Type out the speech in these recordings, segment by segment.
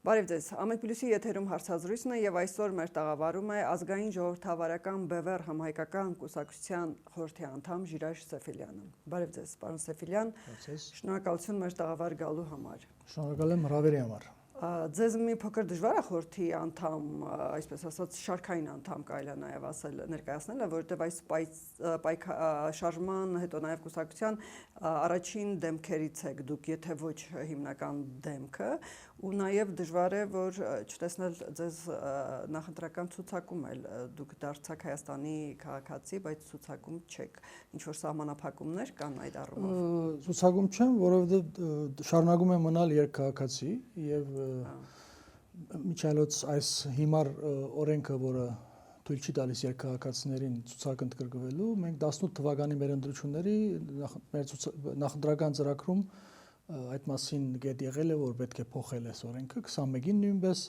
Բարև ձեզ, Ամեկ Պլյուսի եթերում հարցազրույցն է եւ այսօր մեր տաղավարում է ազգային ժողովրդավարական բևեռ համահայկական կուսակցության խորհրդի անդամ Ժիրայր Սեֆիլյանը։ Բարև ձեզ, պարոն Սեֆիլյան, շնորհակալություն մեր տաղավար գալու համար։ Շնորհակալ եմ հրավերի համար։ Ձեզ մի փոքր դժվար է խորհրդի անդամ, այսպես ասած, շարքային անդամ կարելի է նաև ասել ներկայացնելը, որովհետև այս շարժման հետո նաև կուսակցության առաջին դեմքերից եք դուք, եթե ոչ հիմնական դեմքը, ու նաև դժվար է, որ չտեսնել ձեզ նախընտրական ցուցակում էլ դուք դարձաք Հայաստանի քաղաքացի, բայց ցուցակում չեք։ Ինչ որ սահմանափակումներ կան այդ առումով։ Ցուցակում չեմ, որովհետև շարունակում եմ մնալ երկքաղաքացի եւ միջալոց այս հիմար օրենքը, որը թույլ չի տալիս երկքաղաքացիներին ցուցակ ընդգրկվելու, մենք 18 թվականի մեր ընտրությունների նախընտրական ծրագրում այդ մասին գետ եղել է, որ պետք է փոխել այս օրենքը 21-ին նույնպես,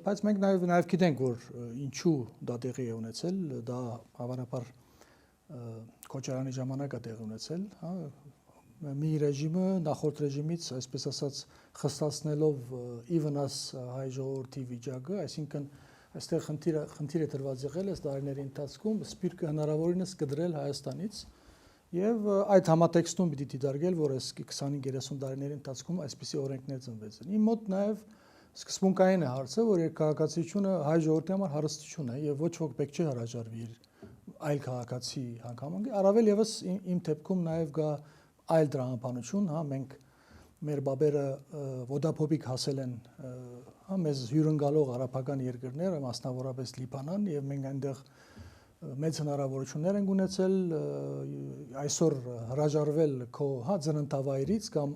բայց մենք նաև գիտենք, որ ինչու դա տեղի է ունեցել, դա հավանաբար Քոչարյանի ժամանակ է տեղի ունեցել, հա, մի ռեժիմը նախորդ ռեժիմից, այսպես ասած, խստացնելով ի վնաս հայ ժողովրդի վիճակը, այսինքն այստեղ խնդիր է դրված եղել այս տարիների ընթացքում սպիրկը հնարավորինս կդրել Հայաստանից եւ այդ համատեքստում պիտի դիտարկել, որ այս 25-30 տարիների ընթացքում այսպիսի օրենքներ ծնվեցին։ Իմ մոտ նաեւ սկզբունքային է հարցը, որ երկքաղաքացիությունը հայ ժողովրդի համար հարստություն է եւ ոչ ոք պետք չէ հրաժարվի այլ քաղաքացի հանգամանքի, առավել եւս իմ դեպքում նաեւ գա այլ դրամապանություն, հա, մենք մեր բաբերը ոդափոբիկ հասել են, հա, մեզ հյուրընկալող արաբական երկրներ, մասնավորապես Լիբանան, եւ մենք այնտեղ մեծ հնարավորություններ են ունեցել այսօր հրաժարվել քո, հա, ծննդավայրից կամ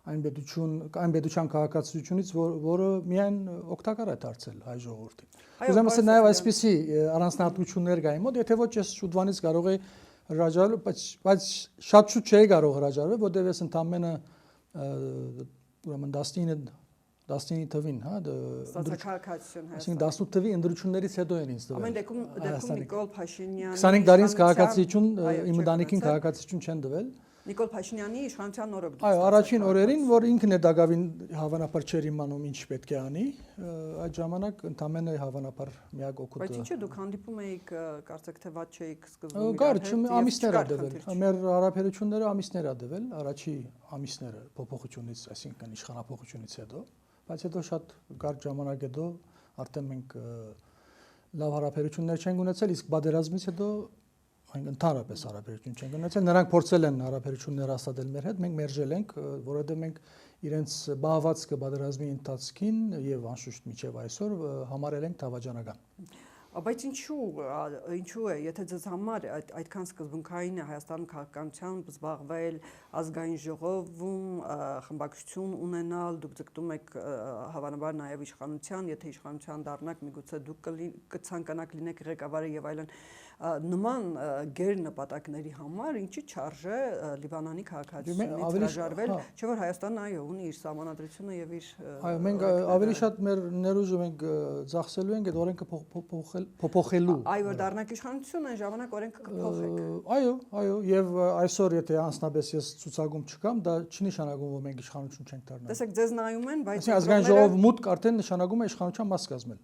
այն պետության քաղաքացիությունից, որը միայն օգտակար է դարձել հայ ժողովրդին։ Ուզում եմ ասել նաև այսպիսի առանձնահատկություններ կային մոտ, եթե ոչ ես շուտվանից կարող էի հրաժարվել, բայց շատ շուտ չէի կարող հրաժարվել, որտեղ ես ընդամենը ուրեմն 19 թվին, հա, ստացակարգացություն Հայաստանի։ Այսինքն 18 թվի ընտրություններից հետո են ինձ տվել։ Ամեն դեպքում Նիկոլ Փաշինյանի 25 տարին քաղաքացիություն, իմ ընտանիքին քաղաքացիություն չեն տվել։ Նիկոլ Փաշինյանի իշխանության օրոք։ Այո, առաջին օրերին, որ ինքն է դակավին հավանաբար չէր իմանում ինչ պետք է անի, այդ ժամանակ ընդամենը հավանաբար միակ օգուտը։ Բայց ինչու դուք հանդիպում էիք, կարծեք թե ված չէիք սկզբում։ Կար, ամիսներ ա դվել։ Մեր հարաբերությունները ամիսներ ա դվել, առաջի ամիսները փոփոխությունից, այսինքն իշխանափոխությունից հետո, բայց հետո շատ կարճ ժամանակ հետո արդեն մենք լավ հարաբերություններ չենք ունեցել, իսկ պատերազմից հետո մենք ընդհանրապես հարաբերություն չենք ունեցել, նրանք փորձել են հարաբերություններ հաստատել մեր հետ, մենք մերժել ենք, որովհետև մենք իրենց բաղվածքը պատերազմի ընթացքին եւ անշուշտ մինչեւ այսօր համարել ենք դավաճանական։ Բայց ինչու է, եթե ձեզ համար այդքան սկզբունքային է Հայաստանում քաղաքականությամբ զբաղվել, ազգային ժողովում խմբակցություն ունենալ, դուք ձգտում եք հավանաբար նաև իշխանության, եթե իշխանության դառնաք, միգուցե դուք կցանկանաք լինեք ղեկավարը եւ այլն, նման գեր նպատակների համար ինչի չարժե Լիբանանի քաղաքացիությունից հրաժարվել, չէ՞ որ Հայաստանն այո ունի իր սահմանադրությունը եւ իր։ Այո, մենք ավելի շատ մեր ներուժը մենք ծախսելու ենք այդ օրենքը փոփոխելու։ Այո, որ դառնաք իշխանություն, այն ժամանակ օրենքը կփոխեք։ Այո, եւ այսօր եթե անձնապես ես ցուցակում չկամ, դա չի նշանակում, որ մենք իշխանություն չենք դառնա։ Տեսեք, ձեզ նայում են, բայց ազգային ժողովը մուտք արդեն նշանակում է իշխանության մաս կազմել։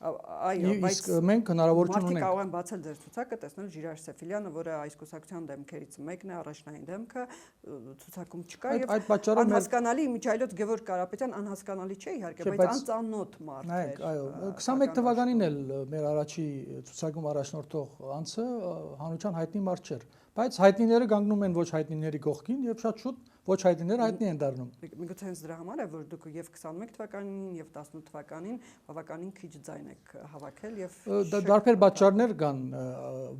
Այո, բայց մենք հնարավորություն ունենք։ Մարդիկ կարող են բացել ձեր ցուցակը, տեսնել Ժիրայր Սեֆիլյանը, որը այս կուսակցության դեմքերից մեկն է, առաջնային դեմքը, ցուցակում չկա եւ անհասկանալի Միջայլոց Գևորգ Կարապետյան անհասկանալի չէ իհարկե, բայց անծանոթ մարդ է։ Այո, 21 թվականին էլ մեր առաջի ցուցակում առաջնորդող անձը հանրության հայտնի մարդ չէր, բայց հայտնիները կանգնում են ոչ հայտնիների կողքին եւ շատ շուտ ոչ հայտնիները հայտնի են դառնում։ Միգուցե հենց դրա համար է, որ դուք եւ 21 թվականին եւ 18 թվականին բավականին քիչ ձայն եք հավաքել եւ դարբեր պատճառներ կան,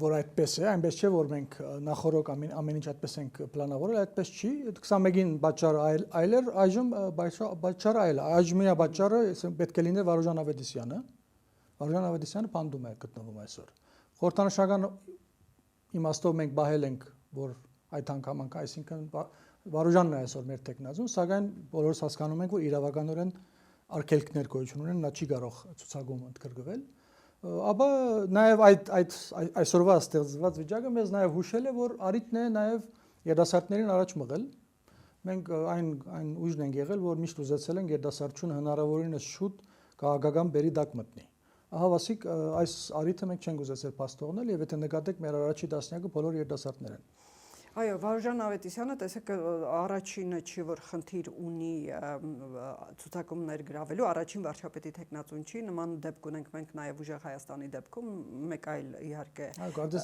որ այդպես է, այնպես չէ, որ մենք նախորոք ամեն ինչ այդպես ենք պլանավորել, այդպես չի։ 21-ին պատճառը այլ էր, այժմ պատճառը այլ է։ Այժմյա պատճառը պետք է լիներ Վարուժան Ավետիսյանը։ Վարուժան Ավետիսյանը բանդում է գտնվում այսօր։ Խորհրդանշական իմաստով մենք բահել ենք, որ այդ հանգամանքը, այսինքն Վարուժանն է այսօր մեր տեխնազուն, սակայն բոլորս հասկանում ենք, որ իրավականորեն արգելքներ գոյություն ունեն, նա չի կարող ցուցակում ընդգրկվել, ապա նաև այդ այսօրվա ստեղծված վիճակը մեզ նաև հուշել է, որ արիտն է նաև երիտասարդներին առաջ մղել Մենք այն ուժն ենք եղել, որ միշտ ուզեցել ենք երիտասարդությունը հնարավորինս շուտ քաղաքական բերի տակ մտնի։ Ահավասիկ այս առիթը մենք չենք ուզեցել փաս թողնել եւ եթե նկատեք մեր առաջի տասնյակը բոլոր երիտասարդներ են։ Այո, Վարուժան Ավետիսյանը, տեսեք, առաջինը չի, որ խնդիր ունի ցուցակումներ գրավելու, առաջին վարչապետի թեկնածուն չի, նման դեպք ունենք մենք նաև ուժեղ Հայաստանի դեպքում, մեկ այլ իհարկե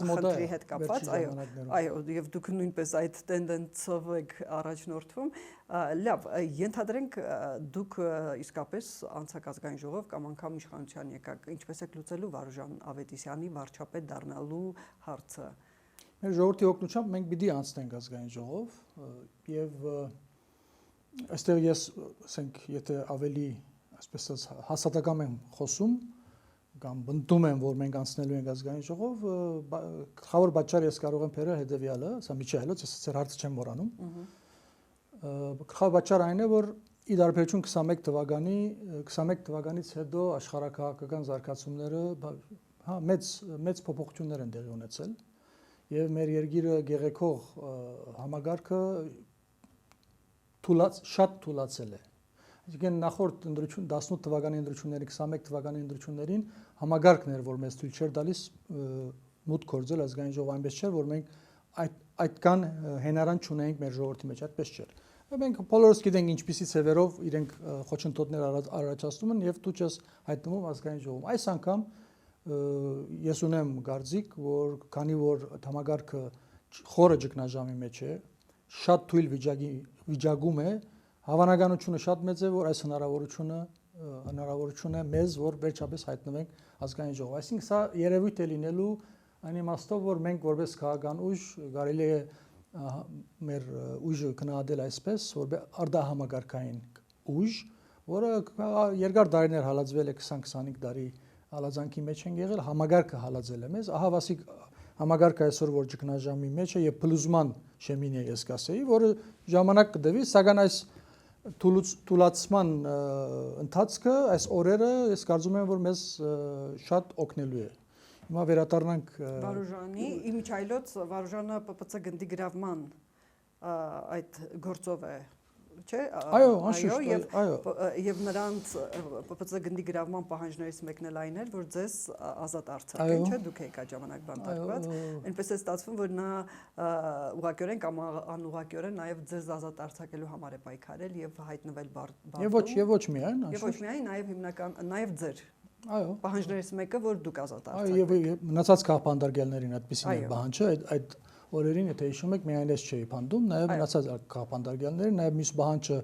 խնդրի հետ կապված, այո, եւ դուք նույնպես այդ տենդենսով եք առաջնորդվում։ Լավ, ենթադրենք դուք իսկապես անցակ ազգային ժողով կամ անգամ իշխանության եկաք, ինչպես եք լուծելու Վարուժան Ավետիսյանի վարչապետ դառնալու հարցը։ Մեր ժողովրդի օգնությամբ մենք պիտի անցնենք ազգային ժողով եւ այստեղ ես ասենք եթե ավելի այսպես ասած հաստատակամ եմ խոսում կամ բնդում եմ որ մենք անցնելու ենք ազգային ժողով գլխավոր պատճառը ես կարող եմ բերել հետեւյալը սա միջայլոց ես ձեր հարցը չեմ մոռանում գլխավոր պատճառը այն է որ ի դարբերություն 21 թվականից հետո աշխարհակահաղական զարգացումները մեծ փոփոխություններ են տեղի ունեցել եւ մեր երկիրը գեղեցող համագարքը շատ թուլացել է։ Այսինքն նախորդ ընտրություն 18 թվականի ընտրությունների 21 թվականի ընտրություններին համագարկն էր, որ մեզ թույլ չէր տալիս մուտք գործել ազգային ժողով այնպես չէր, որ մենք այդքան հենարան չունեինք մեր ժողովրդի մեջ, այդպես չէր։ Մենք բոլորս գիտենք ինչպիսի ծևերով իրենք խոչընդոտներ առաջացնում են եւ դու ես հայտնվում ազգային ժողովում։ Այս անգամ ես ունեմ գարձիկ, որ քանի որ համագարկը խորը ճգնաժամի մեջ է, շատ թույլ վիճակում է, հավանականությունը շատ մեծ է, որ այս հնարավորությունը մեզ, որ վերջապես հայտնվենք ազգային ժողով։ Այսինքն սա երևույթ է լինելու այն իմաստով, որ մենք որպես քաղաքական ուժ կարելի է մեր ուժը գնահատել այսպես, որ արտահամագարկային ուժ, որը երկար տարիներ հալածվել է 20-25 տարի հալածանքի մեջ են եղել, համագարկը հալածել է մեզ, ահավասիկ համագարկը այսօր որ ճգնաժամի մեջ է եւ փլուզման շեմին է ես կասեի, որը ժամանակ կդվի, սակայն այս թուլացման ընթացքը, այս օրերը ես կարծում եմ որ մեզ շատ օգնելու է։ Հիմա վերադառնանք Վարուժանի, իմիջայլոց Վարուժանը ՊՊՑ գնդի գրավման այդ գործով է չէ, եւ նրանց ՊՊՑ գնդի գրավման պահանջներից մեկն էլ այն էր, որ ձեզ ազատ արձակեն, չէ, դուք եք այդ ժամանակ բանտարկված, այնպես է ստացվում, որ նա ուղղակիորեն կամ անուղղակիորեն նաեւ ձեզ ազատ արձակելու համար է պայքարել եւ հայտնվել բարձր։ Եվ ոչ միայն, եւ ոչ միայն, նաեւ հիմնական նաեւ ձեր պահանջներից մեկը, որ դուք ազատ արձակեք։ Այո, եւ մնացած քաղաքապանդարգելներին այդպեսին է պահանջը, այդ օրերին, եթե հիշում եք, միայն ես չէի փանդում, նաև մնացած քաղաքապանդարգելները, նաև մյուս պահանջը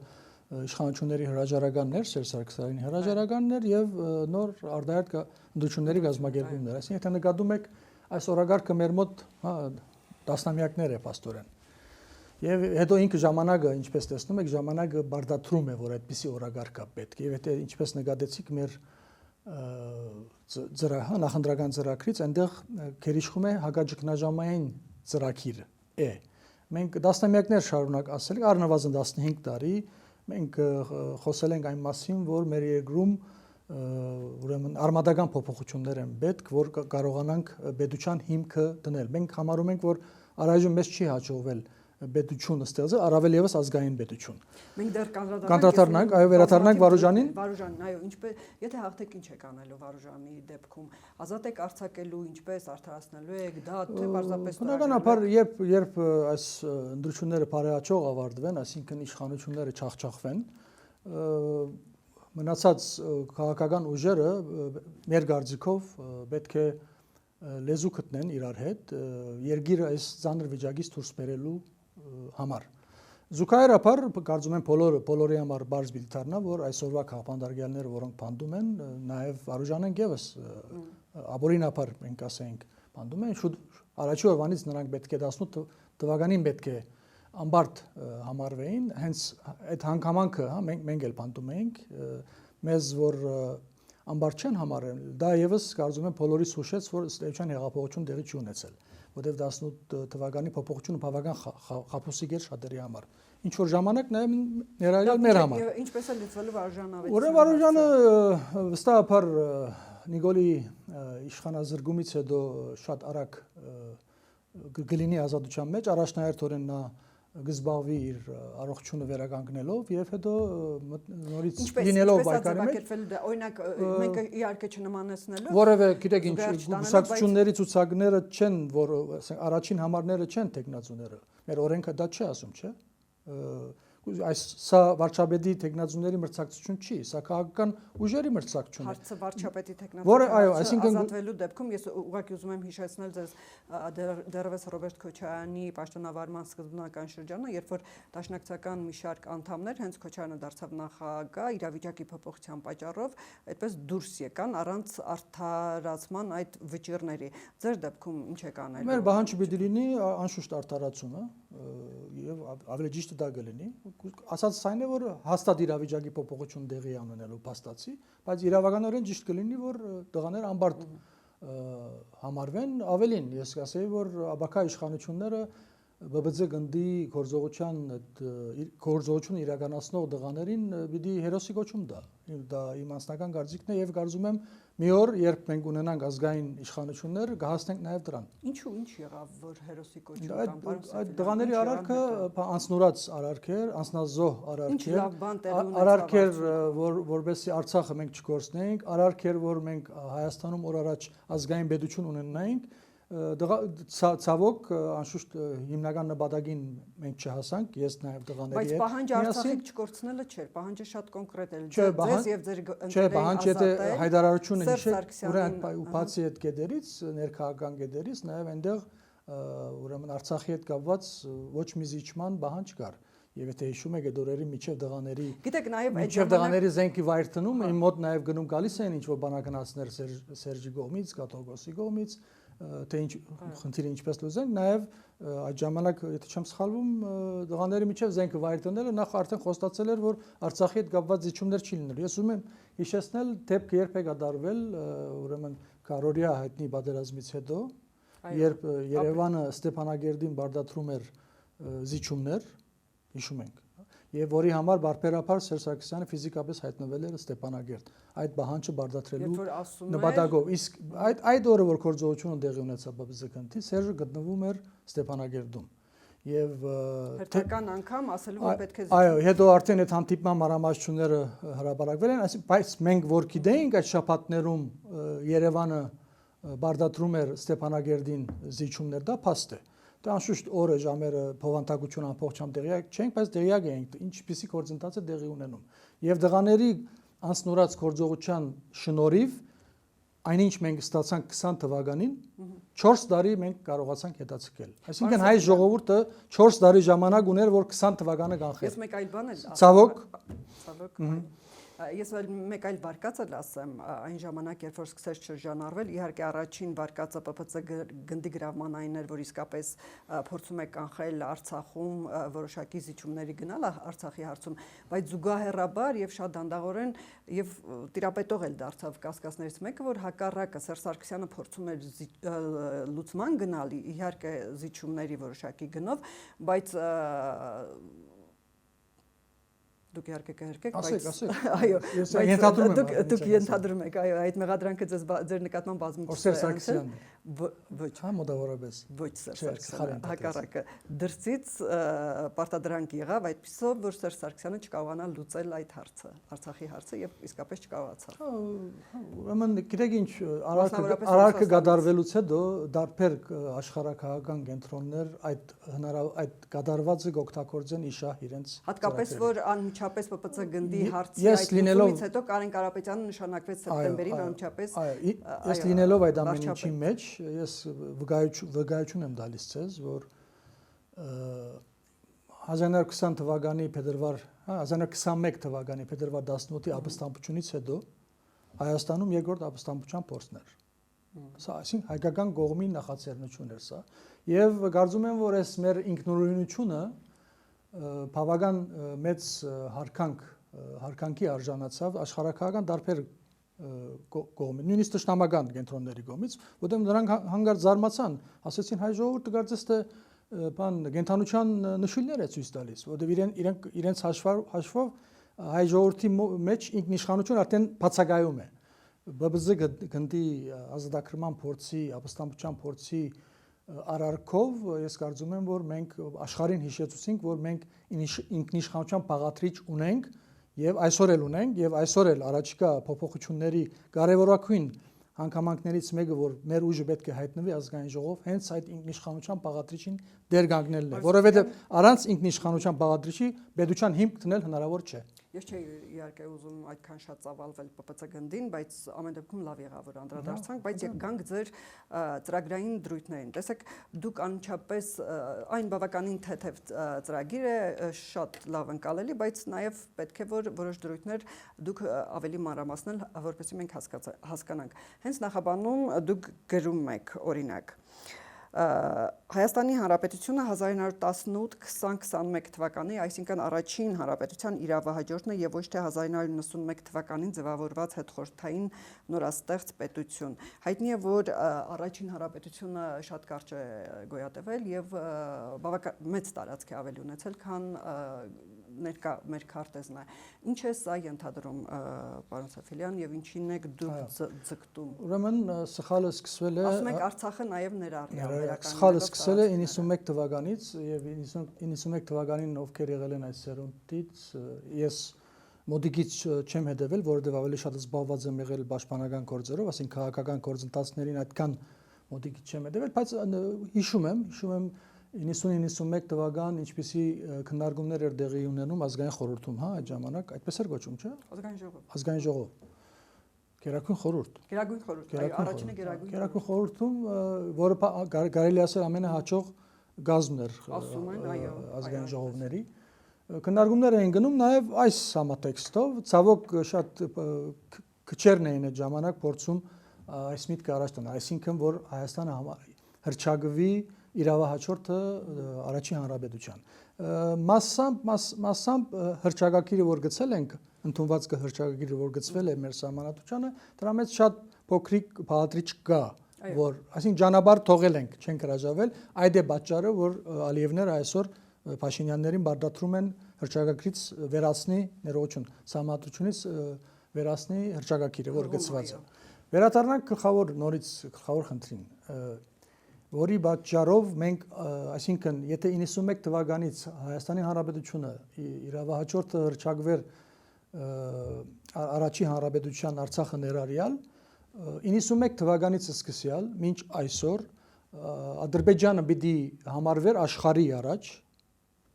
իշխանությունների հրաժարականն էր, Սերժ Սարգսյանի հրաժարականն էր եւ նոր արտահայտ ընդդիմությունների գազམ་ակերպումներ։ Այսինքն, եթե նկատում եք, այս օրագարկը մեր մոտ տասնամյակներ է աստորեն։ Եվ հետո ինքը ժամանակը, ինչպես տեսնում եք, ժամանակը բարդացնում է, որ այդպիսի օրագարկ է պետք։ Եվ եթե ինչպես նկատեցիք մեր նախընտրական ծրագրից, այնտեղ գերիշխում է հակաճգնաժամային ծրագիր է։ Մենք տասնամյակներ շարունակ ասել ենք, առնվազն 15 տարի մենք խոսել ենք այն մասին, որ մեր երկրում ուրեմն արմատական փոփոխություններ են պետք, որ կարողանանք պետության հիմքը դնել։ Մենք համարում ենք, որ առայժմ մեզ չի հաջողվել պետությունը ստեղծել, առավել եւս ազգային պետություն։ Մենք դեռ կանդրադառնանք, այո, վերադառնանք Վարուժանին։ Վարուժանին, այո, ինչպես եթե հաղթեք ինչ եք անելու Վարուժանի դեպքում, ազատ եք արձակելու, ինչպես արդարացնելու եք դա, թե պարզապես բնականաբար, երբ այս ընդրությունները բարեհաճող ավարտվեն, այսինքն իշխանությունները չախչախվեն, մնացած քաղաքական ուժերը մեր գարձիկով պետք է լեզու գտնեն իրար հետ, երկիրը այս ծանր վիճակից դուրս բերելու համար։ Զուգահեռաբար կարծում եմ բոլորի համար բարձ պիտի դառնա, որ այսօրվա քաղաքապանդարգելները, որոնք փանդում են, նաև Վարուժանեն եւս ապօրինաբար մենք ասենք փանդում են, շուտ առաջի օրվանից նրանք պետք է 18 թվականին պետք է ամբարդ համարվեին, հենց այդ հանգամանքը, մենք էլ փանդում ենք, մեզ որ ամբարդ չեն համարել, դա եւս կարծում եմ բոլորիս հուշեց, որ ըստ էության հեղափոխություն տեղի չի ունեցել, որտեղ 18 թվականի փոփոխությունը բավական խափուսիկ էր շատերի համար։ Ինչ որ ժամանակ նաև ներառյալ մեր համար։ Ինչպես է լուծվելու Վարուժան Ավետիսյանը։ Ուրեմն Վարուժանը վստահաբար Նիկոլի իշխանազրկումից հետո շատ արագ գլինի ազատության մեջ, առաջնահերթորեն նա գզբաղվի իր առողջությունը վերականգնելով եւ հետո նորից լինելով բայկարի մեջ օրինակ մենք իհարկե չնմանեցնելով որևէ գիտեք ինչ գուսակցությունների ցուցակները չեն որ առաջին համարները չեն տեխնացուները մեր օրենքը դա չի ասում չէ այս սա վարչապետի տեխնացուների մրցակցություն չի, սա քաղաքական ուժերի մրցակցություն է։ Հարցը վարչապետի տեխնացուների այսինքն ազատվելու դեպքում ես ուղղակի ուզում եմ հիշեցնել ձեզ դեռևս Ռոբերտ Քոչարյանի պաշտոնավարման սկզբնական շրջանը, երբ որ դաշնակցական մի շարք անդամներ հենց Քոչարյանը դարձավ նախագահ իրավիճակի փոփոխության պատճառով, այդպես դուրս եկան առանց արդարացման այդ վճիռների։ Ձեր դեպքում ինչ եք անելու։ Մեր պահանջը պիտի լինի անշուշտ արդարացումը եւ ավելի ճիշտ դա կլինի ասած այն է որ հաստատ իրավիճակի փոփոխություն դեղի անունելու փաստացի բայց իրավականորեն ճիշտ կլինի որ տղաները ամբարդ համարվեն ավելին ես կասեի որ աբակա իշխանությունները ԲԲԾ գնդի գործողություն իրականացնող տղաներին պիտի հերոսի կոչում դա իմ անձնական կարծիքն է եւ կարծում եմ մի օր երբ մենք ունենանք ազգային իշխանություններ կհասնենք նաեւ դրան Ինչու ինչ եղավ որ հերոսի կոչում կամ այդ տղաների արարքը անցնորած արարք էր անձնազոհ արարք էր որովհետեւ Արցախը մենք չկորցնեինք արարք էր որ մենք Հայաստանում օր առաջ ազգային պետություն ունենայինք ցավոք անշուշտ հիմնական նպատակին մենք չհասանք ես նաև տղաների հետ բայց պահանջը Արցախից չկորցնելը չէր պահանջը շատ կոնկրետ էր ձեզ եւ ձեր չէ պահանջը եթե հայտարարությունը հիշեք ուրեմն ու բացի այդ գեդերից ներքաղաքական գեդերից նաև այնտեղ ուրեմն Արցախի հետ կապված ոչ մի զիջման պահանջ կար Եվ եթե հիշում եք այդ օրերի միջև դղաների Գիտեք նաև այդ դղաների զենքի վայր տնում իմ մոտ նաև գնում գալիս էին ինչ որ բանականացներ Սերժի կողմից, Կատողոսի կողմից թե ինչ խնդիրը ինչպես լուծենք նաև այդ ժամանակ եթե չեմ սխալվում դղաների միջև զենքը վայր տնելը նախ արդեն խոստացել էր որ Արցախի հետ կապված զիջումներ չի լինելու ես ուզում եմ հիշեցնել դեպքը երբ է կատարվել ուրեմն Կարորիա հայտնի պատերազմից հետո երբ Երևանը Ստեփանագերդին բարդացրում էր զիջումներ հիշում ենք եւ որի համար բարբերաբար Սերժ Սարգսյանը ֆիզիկապես հայտնվել էր Ստեփանագերդ այդ պահանջը բարդացրելու նպատակով իսկ այդ օրը որ գործողությունը տեղի ունեցավ ԲԲԶ-ի Սերժը գտնվում էր Ստեփանագերդում եւ հերթական անգամ ասելու որ պետք է այո հետո արդեն այդ հանդիպման մարամասությունները հրապարակվել են այսինքն բայց մենք որ գիտեինք այդ շաբաթներում Երևանը բարդացրում էր Ստեփանագերդին զիջումներ դա փաստ է Դա անշուշտ օրը ժամերը փոխանցակություն ամբողջությամբ տեղյակ չենք, բայց տեղյակ ենք ինչպիսի գործընթաց է տեղի ունենում։ Եվ դղաների անցնորած գործողության շնորհիվ այնինչ մենք ստացանք 20 թվականին 4 տարի մենք կարողացանք հետաձգել։ Այսինքն հայ ժողովուրդը 4 տարի ժամանակ ուներ, որ 20 թվականը կանխեր։ Ես մեկ այլ բան եմ Ցավոք Ես մեկ այլ վարկածը ասեմ այն ժամանակ երբ որ սկսեց շրջանառվել իհարկե առաջին վարկածը ՊՊՑ գնդի գրավման այն էր որ իսկապես փորձում է կանխել Արցախում որոշակի զիջումների գնալ Արցախի հարցում բայց զուգահեռաբար եւ շատ դանդաղորեն եւ տիրապետող էլ դարձավ կասկածներից մեկը որ հակառակը Սերժ Սարգսյանը փորձում էր լուծման գնալ իհարկե զիջումների որոշակի գնով բայց Դուք իհարկե կհերկեք, բայց այո, դուք ենթադրում եք, այո, այդ մեղադրանքը ձեր նկատմամբ բազմիցս Սերժ Սարգսյանը ոչ, հա մոտավորապես ոչ Սերժ Սարգսյանը, հակառակը դրսից պարտադրանք եղավ այդպիսով, որ Սերժ Սարգսյանը չկարողանա լուծել այդ հարցը, Արցախի հարցը եւ իսկապես չկարողացավ։ Ուրեմն գիտեք ինչ, արարքը կատարվելուց հետո դարբեր աշխարհակահաղական կենտրոններ այդ կատարվածը կօգտագործեն իշահ իրենց հատկապես որ անմիջապես ՊՊՑ գնդի հարցի այդ լուծումից հետո Կարեն Կարապետյանը նշանակվեց սեպտեմբերին անմիջապես ես լինելով այդ ամեն ինչի մեջ ես վկայություն եմ տալիս ցեզ որ 1920 թվականի փետրվար 1921 թվականի փետրվար 18-ի ապստամբությունից հետո Հայաստանում երկրորդ ապստամբության փորձն էր սա այսինքն հայկական կողմի նախաձեռնություն էր սա եւ կարծում եմ որ այս մեր ինքնուրույնությունը բավական մեծ հարկանքի արժանացավ աշխարհակահաղական դարբեր կողմից նույնիսկ տշնամական կենտրոնների կողմից որտեղ նրանք հանգարց զարմացան ասեցին հայ ժողովուրդը կարծես թե բան կենթանության նշույլներ է ցույց տալիս որտեղ իրենց հաշվով հայ ժողովրդի մեջ ինքնիշխանություն արդեն բացակայում է ԲԲԶ գնդի ազատագրման փորձի ապստամբության փորձի արարքով ես կարծում եմ, որ մենք աշխարհին հիշեցուցինք, որ մենք ինքնիշխանության բաղադրիչ ունենք եւ այսօր էլ ունենք եւ այսօր էլ առաջիկա փոփոխությունների կարևորագույն հանգամանքներից մեկը, որ մեր ուժը պետք է հայտնվի ազգային ժողով, հենց այդ ինքնիշխանության բաղադրիչին դեր կանգնելն է, որովհետեւ առանց ինքնիշխանության բաղադրիչի պետության հիմք դնել հնարավոր չէ։ Ես չէի իհարկե ուզում այդքան շատ ծավալվել ՊՊՑ գնդին, բայց ամեն դեպքում լավ եղավ որ անդրադարձանք, բայց եկանք ձեր ծրագրային դրույթներին։ Տեսեք, դուք անմիջապես այն բավականին թեթև ծրագիր է, շատ լավ ընկալելի, բայց նաև պետք է որ որոշ դրույթներ դուք ավելի մանրամասնել, որպեսզի մենք հասկանանք։ Հենց նախաբանում դուք գրում եք, օրինակ, Հայաստանի Հանրապետությունը 1918-2021 թվականի, այսինքն առաջին հանրապետության իրավահաջորդն է եւ ոչ թե 1991 թվականին ձևավորված հետխորհրդային նորաստեղծ պետություն։ Հայտնի է, որ առաջին հանրապետությունը շատ կարճ է գոյատևել եւ բավական մեծ տարածք է ավելի ունեցել, քան ներկա մեր քարտեզն է։ Ինչ է սա ենթադրում, պարոն Սեֆելյան, եւ ինչին եք դուք ձգտում։ Ուրեմն սխալը սկսվել է, ասում եք Արցախը նաեւ ներառյալ Սխալը սկսել է 91 թվականից եւ 91 թվականին ովքեր եղել են այս սերունդից ես մոդիկից չեմ հետևել, որովհետեւ ավելի շատ զբաղված եմ եղել պաշտպանական գործերով, ասենք քաղաքական գործընթացներին այդքան մոդիկից չեմ հետևել, բայց հիշում եմ 90-91 թվական ինչպիսի քննարկումներ էր տեղի ունենում ազգային խորհրդում, հա, այդ ժամանակ այդպես էր կոչվում, չէ՞։ Ազգային ժողով։ Գերագույն խորհուրդ։ Գերագույն խորհուրդ, այո, առաջինը Գերագույն խորհրդում, որը կարելի ասել ամենահաջող գազմն էր ազգային ժողովների։ Քննարկումներ էին գնում նաև այս համատեքստով, ցավոք շատ քչերն էին այդ ժամանակ փորձում այս միտքը առաջ տանել, այսինքն որ Հայաստանը հռչակվի իրավահաջորդը առաջին հանրապետության։ Մասամբ հռչակագիրը որ գծել ենք, ընդունված հռչակագիրը որ գծվել է մեր սահմանադրությանը, դրա մեջ շատ փոքրիկ բաղադրիչ կա, որ այսինքն ճանապարհ թողել ենք, չենք հրաժարվել, այդ է պատճառը, որ Ալիևները այսօր Փաշինյաններին բարդացնում են հռչակագրից վերացնի ներողություն, սահմանադրությունից վերացնի հռչակագիրը, որ գծված է։ Վերադառնանք գլխավոր խնդրին, որի պատճառով մենք, այսինքն, եթե 91 թվականից Հայաստանի Հանրապետությունը իրավահաջորդը հռչակվեր առաջի հանրապետության Արցախը ներառյալ, 91 թվականից սկսյալ մինչ այսօր Ադրբեջանը պիտի համարվեր աշխարհի առաջ,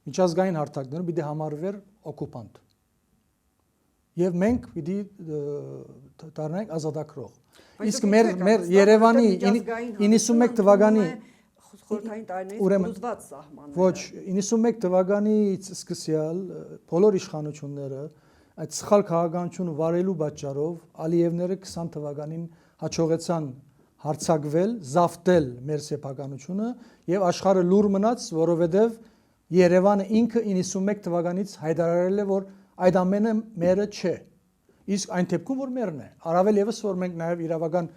միջազգային հարթակներում պիտի համարվեր օկուպանտ։ Եվ մենք պիտի դառնանք ազատագրող։ Իսկ մեր Երևանի 91 թվականի խորհրդային տարիներից փլուզված սահմանները։ Ոչ, 91 թվականից սկսյալ բոլոր իշխանությունները այդ սխալ քաղաքականությունը վարելու պատճառով Ալիևները 20 թվականին հաջողեցան հարձակվել, զավթել մեր սեփականությունը եւ աշխարհը լուր մնաց, որովհետեւ Երևանը ինքը 91 թվականից հայտարարել է, որ այդ ամենը մերը չէ։ Իսկ այն դեպքում որ մերն է, առավել եւս որ մենք նաեւ իրավական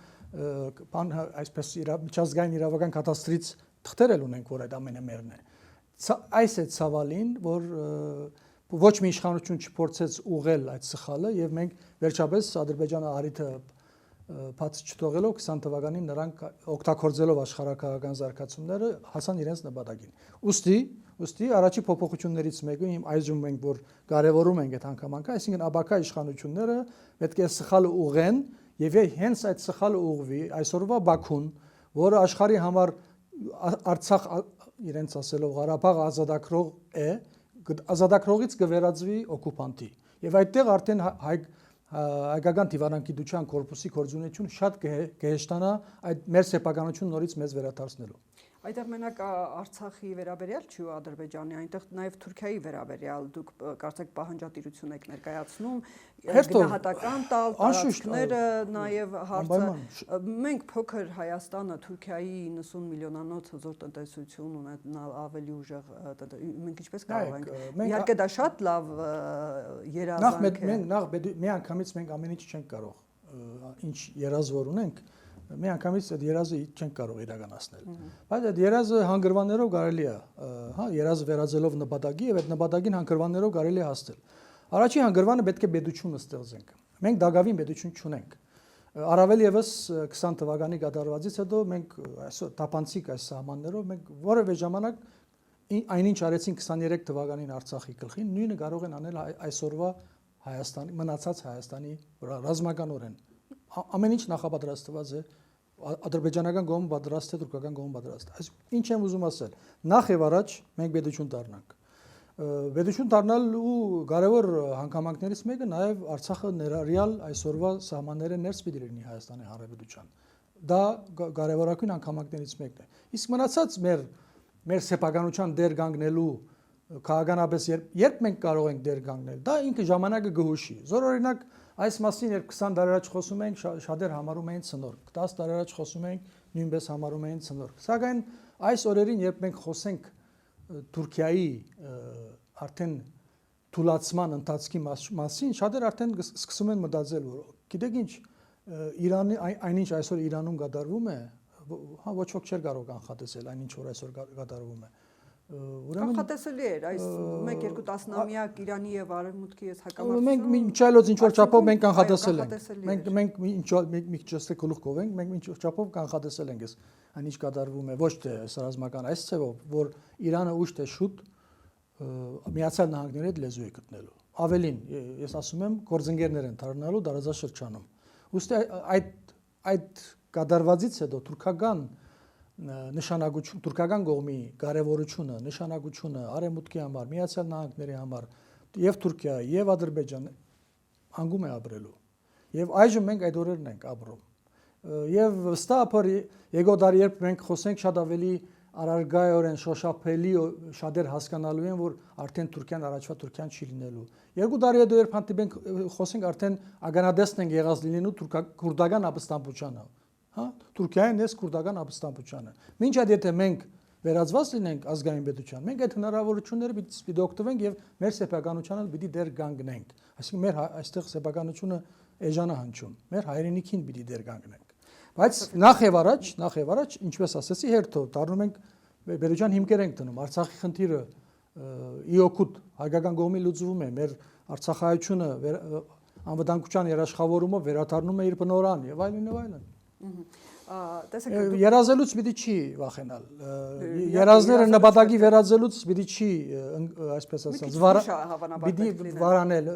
այսպես միջազգային իրավական կատաստրից թղթեր ունենք, որ այդ ամենը մերն է։ Այս է ցավալին, որ ոչ մի իշխանություն չփորձեց ուղղել այդ սխալը եւ մենք վերջապես Ադրբեջանը արիթը բաց չթողելով 20 թվականին նրանք օգտագործելով աշխարհակաղակական զարգացումները հասան իրենց նպատակին։ Ուստի առաջի փոփոխություններից մեկը այժմ մենք որ կարևորում ենք այդ հանգամանքը, այսինքն աբակա իշխանությունները պետք է սխալը ուղղեն եւ հենց այդ սխալը ուղղվի այսօրվա Բաքուն, որը աշխարհի համար Արցախ իրենց ասելով Ղարաբաղ ազատագրող է, ազատագրողից կվերածվի օկուպանտի։ Եվ այդտեղ արդեն հայկական դիվանագիտության կորպուսի գործունեությունը շատ կհեշտանա այդ մեր սեփականությունը նորից մեզ վերադարձնելու։ Այդտեղ մենակ Արցախի վերաբերյալ չի ու Ադրբեջանի, այնտեղ նաև Թուրքիայի վերաբերյալ դուք կարծեք պահանջատիրություն եք ներկայացնում, գնահատական տալ, տարածքները նաև հարցը։ Մենք փոքր Հայաստանը Թուրքիայի 90 միլիոնանոց հզոր տնտեսություն ունենալ ավելի ուժեղ, մենք ինչպես կարող ենք։ Իհարկե դա շատ լավ երազանք է։ Նախ մի անգամից մենք ամեն ինչ չենք կարող, ինչ երազվոր ունենք, մի անգամից այդ երազը չենք կարող իրականացնել։ Բայց այդ երազը հանգրվաններով կարելի է, հա, երազը վերածելով նպատակի եւ այդ նպատակին հանգրվաններով կարելի է հասնել։ Առաջին հանգրվանը պետք է պետությունը ստեղծենք։ Մենք դակավին պետություն չունենք։ Առավել եւս 20 թվականի կատարվածից հետո մենք այսօր տապանցիկ այս սահմաններով մենք որևէ ժամանակ այնինչ արեցին 23 թվականին Արցախի գլխին, նույնը կարող են անել այսօրվա Հայաստանի մնացած Հայաստանի վրա ռազմականորեն։ Ամեն ինչ նախապատրաստված է, ադրբեջանական կողմը պատրաստ է, թուրքական կողմը պատրաստ է։ Այս ինչ եմ ուզում ասել։ Նախ եւ առաջ մենք պետություն դառնանք։ Պետություն դառնալու կարևոր հանգամանքներից մեկը նաև Արցախը ներառյալ այսօրվա սահմանները ներս պիտի լինի Հայաստանի Հանրապետության։ Դա կարևորագույն հանգամանքներից մեկն է։ Իսկ մնացած մեր սեփականության դեր կանգնելու քաղաքականապես երբ մենք կարող ենք դեր կանգնել, դա ինքը ժամանակը կհուշի։ Զոր օրինակ այս մասին երբ 20 տարի առաջ խոսում ենք, շատեր համարում էին ցնորք, 10 տարի առաջ խոսում ենք, նույնպես համարում էին ցնորք։ Սակայն այս օրերին երբ մենք խոսենք Թուրքիայի արդեն թուլացման ընթացքի մասին, շատեր արդեն սկսում են մտածել, որ գիտեք ինչ, Իրանի այնինչ այսօր Իրանում կատարվում է, ոչ ոք չէր կարող կանխատեսել այնինչ որ այսօր կատարվում է։ Կանխատեսելի էր այս 1-2 տասնամյակ Իրանի եւ Արևմուտքի այս հակամարտությունը։ Մենք միջայլոց ինչ որ չափով մենք կանխատեսել ենք։ Մենք մի քիչ գլուխ կովենք, մենք ինչ որ չափով կանխատեսել ենք այս այնինչ կատարվում է, ոչ թե ռազմական այս ցեվով, որ Իրանը ուշ թե շուտ Միացյալ Նահանգների հետ լեզու է գտնելու։ Ավելին, ես ասում եմ, գործընկերներ են դառնալու տարածաշրջանում։ Ուստի այդ կատարվածից հետո թուրքական նշանակություն, թուրքական կողմի կարևորությունը, նշանակությունը Արևմուտքի համար, Միացյալ Նահանգների համար եւ Թուրքիա եւ Ադրբեջան անգում է ապրելու։ Եվ այժմ մենք այդ օրերն ենք ապրում։ Եվ վստահ եկող տարի երբ մենք խոսենք շատ ավելի առարգայորեն շոշափելի շատեր հասկանալու են որ արդեն Թուրքիան առաջվա Թուրքիան չի լինելու։ 2 տարի հետո երբ հանդիպենք խոսենք արդեն ագանադեսն ենք եղած լինելու քուրդական ապստամբությանը, հա, Թուրքիային ես քուրդական ապստամբությանը։ Մինչ այդ եթե մենք վերածված լինենք ազգային պետության, մենք այդ հնարավորությունները պիտի օգտվենք եւ մեր սեփականությանը պիտի դեր կանգնենք։ Այսինքն մեր այստեղ սեփականությունը էժանա հնչում, մեր հայրենիքին պիտի դեր կանգնենք։ Բայց նախ եւ առաջ, ինչպես ասեցի, հերթով դառնում ենք պետության հիմքեր ենք դնում։ Արցախի խնդիրը իօքուտ հայկական կողմի լուծվում է, մեր Արցախայությունը անվտանգության երաշխավորումով վերադառնում է իր բնորան եւ այլն եւ այլն։ Երազելուց պիտի չի վախենալ։ Երազները նպատակի վերածելուց պիտի չի, այսպես ասած, պիտի վարանել։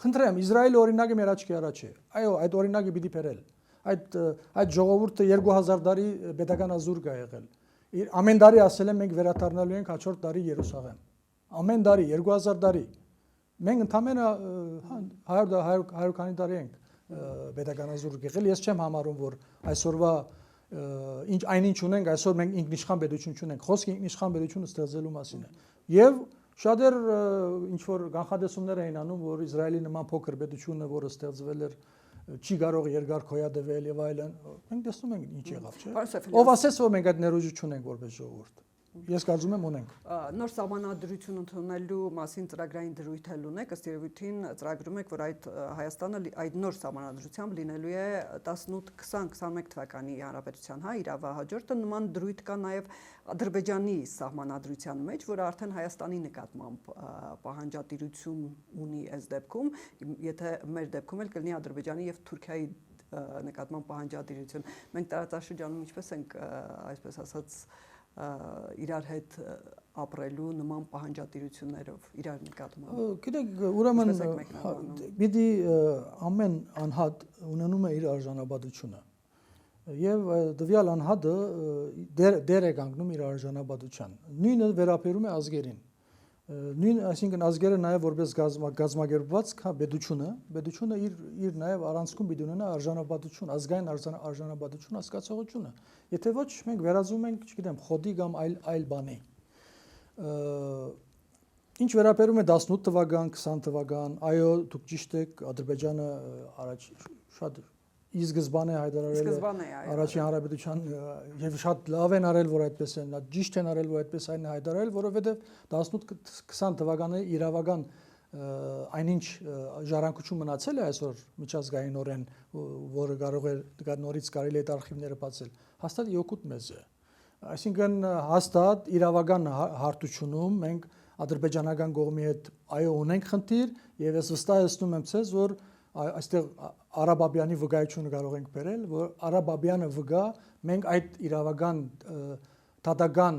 Խնդրեմ, Իսրայելը օրինակը մեր աչքի առաջ է։ Այո, այդ օրինակը պիտի բերել։ Այդ ժողովուրդը 2000 տարի պետական ազուրկ է եղել։ Ամեն տարի ասել են մենք վերադառնալու ենք հաջորդ տարի Երուսաղեմ։ Ամեն տարի 2000 տարի։ Մենք ընդամենը 100 քանի տարի ենք պետական ազուրկ եղել։ Ես չեմ համարում որ այսօրվա այնինչ ունենք, այսօր մենք ինքնիշխան պետություն չունենք։ Խոսքը ինքնիշխան պետություն ստեղծելու մասին է։ Եվ շատեր ինչ որ կանխատեսումներ էին անում, որ Իսրայելի նման փոքր պետությունը, որը ստեղծվել էր չի կարող երկար քոյադվել եւ այլն, մենք տեսնում ենք ինչ եղավ, չէ՞։ Ով ասեց որ մենք այդ ներուժություն ենք որպես ժողովուրդ։ Ես կարծում եմ ունենք։ Նոր սահմանադրություն ընդունելու մասին ծրագրային դրույթ էլ ունեք, ըստ երևույթին ծրագրում եք, որ այդ Հայաստանը այդ նոր սահմանադրությամբ լինելու է 18-20-21 թվականի հանրապետության, հա, իրավահաջորդը նման դրույթ կա նաև Ադրբեջանի սահմանադրության մեջ, որը արդեն Հայաստանի նկատմամբ պահանջատիրություն ունի այս դեպքում, եթե մեր դեպքում էլ կլինի Ադրբեջանի եւ Թուրքիայի նկատմամբ պահանջատիրություն։ Մենք տարածաշրջանում ինչպես ենք, այսպես ասած, իրար հետ ապրելու նման պահանջատիրություններով իրար նկատմամբ։ Գիտեք, ուրեմն պիտի ամեն անհատ ունենում է իր արժանապատվությունը։ Եվ դվյալ անհատը դեր է կանգնում իր արժանապատվության։ Նույնը վերաբերում է ազգերին։ Այսինքն ազգերը նաև որպես գազམ་ակերպված պետությունը իր նաև առանցքում պիտի ունենա արժանապատվություն, ազգային արժանապատվություն հասկացողությունը։ Եթե ոչ մենք վերածվում ենք, չգիտեմ, խոդի կամ այլ բանի։ Ինչ վերաբերում է 18 թվական, 20 թվական, այո, դուք ճիշտ եք, Ադրբեջանը առաջ շատ ի սկզբանե հայտարարել է առաջին հանրապետության եւ շատ լավ են արել որ այդպես են, ճիշտ են արել որ այդպես այն հայտարարել, որովհետեւ 18-20 թվականների իրավական այնինչ ժառանգություն մնացել է այսօր միջազգայինորեն, որը կարող է նորից կարելի է արխիվները բացել, հաստատ իօքուտ մեզ է։ Այսինքն հաստատ իրավական հարթությունում մենք ադրբեջանական կողմի հետ այո ունենք խնդիր եւ ես վստահեցնում եմ ցեզ որ այստեղ Արաբաբյանի վկայությունը կարող ենք բերել, որ Արաբաբյանը վկա, մենք այդ իրավական դատական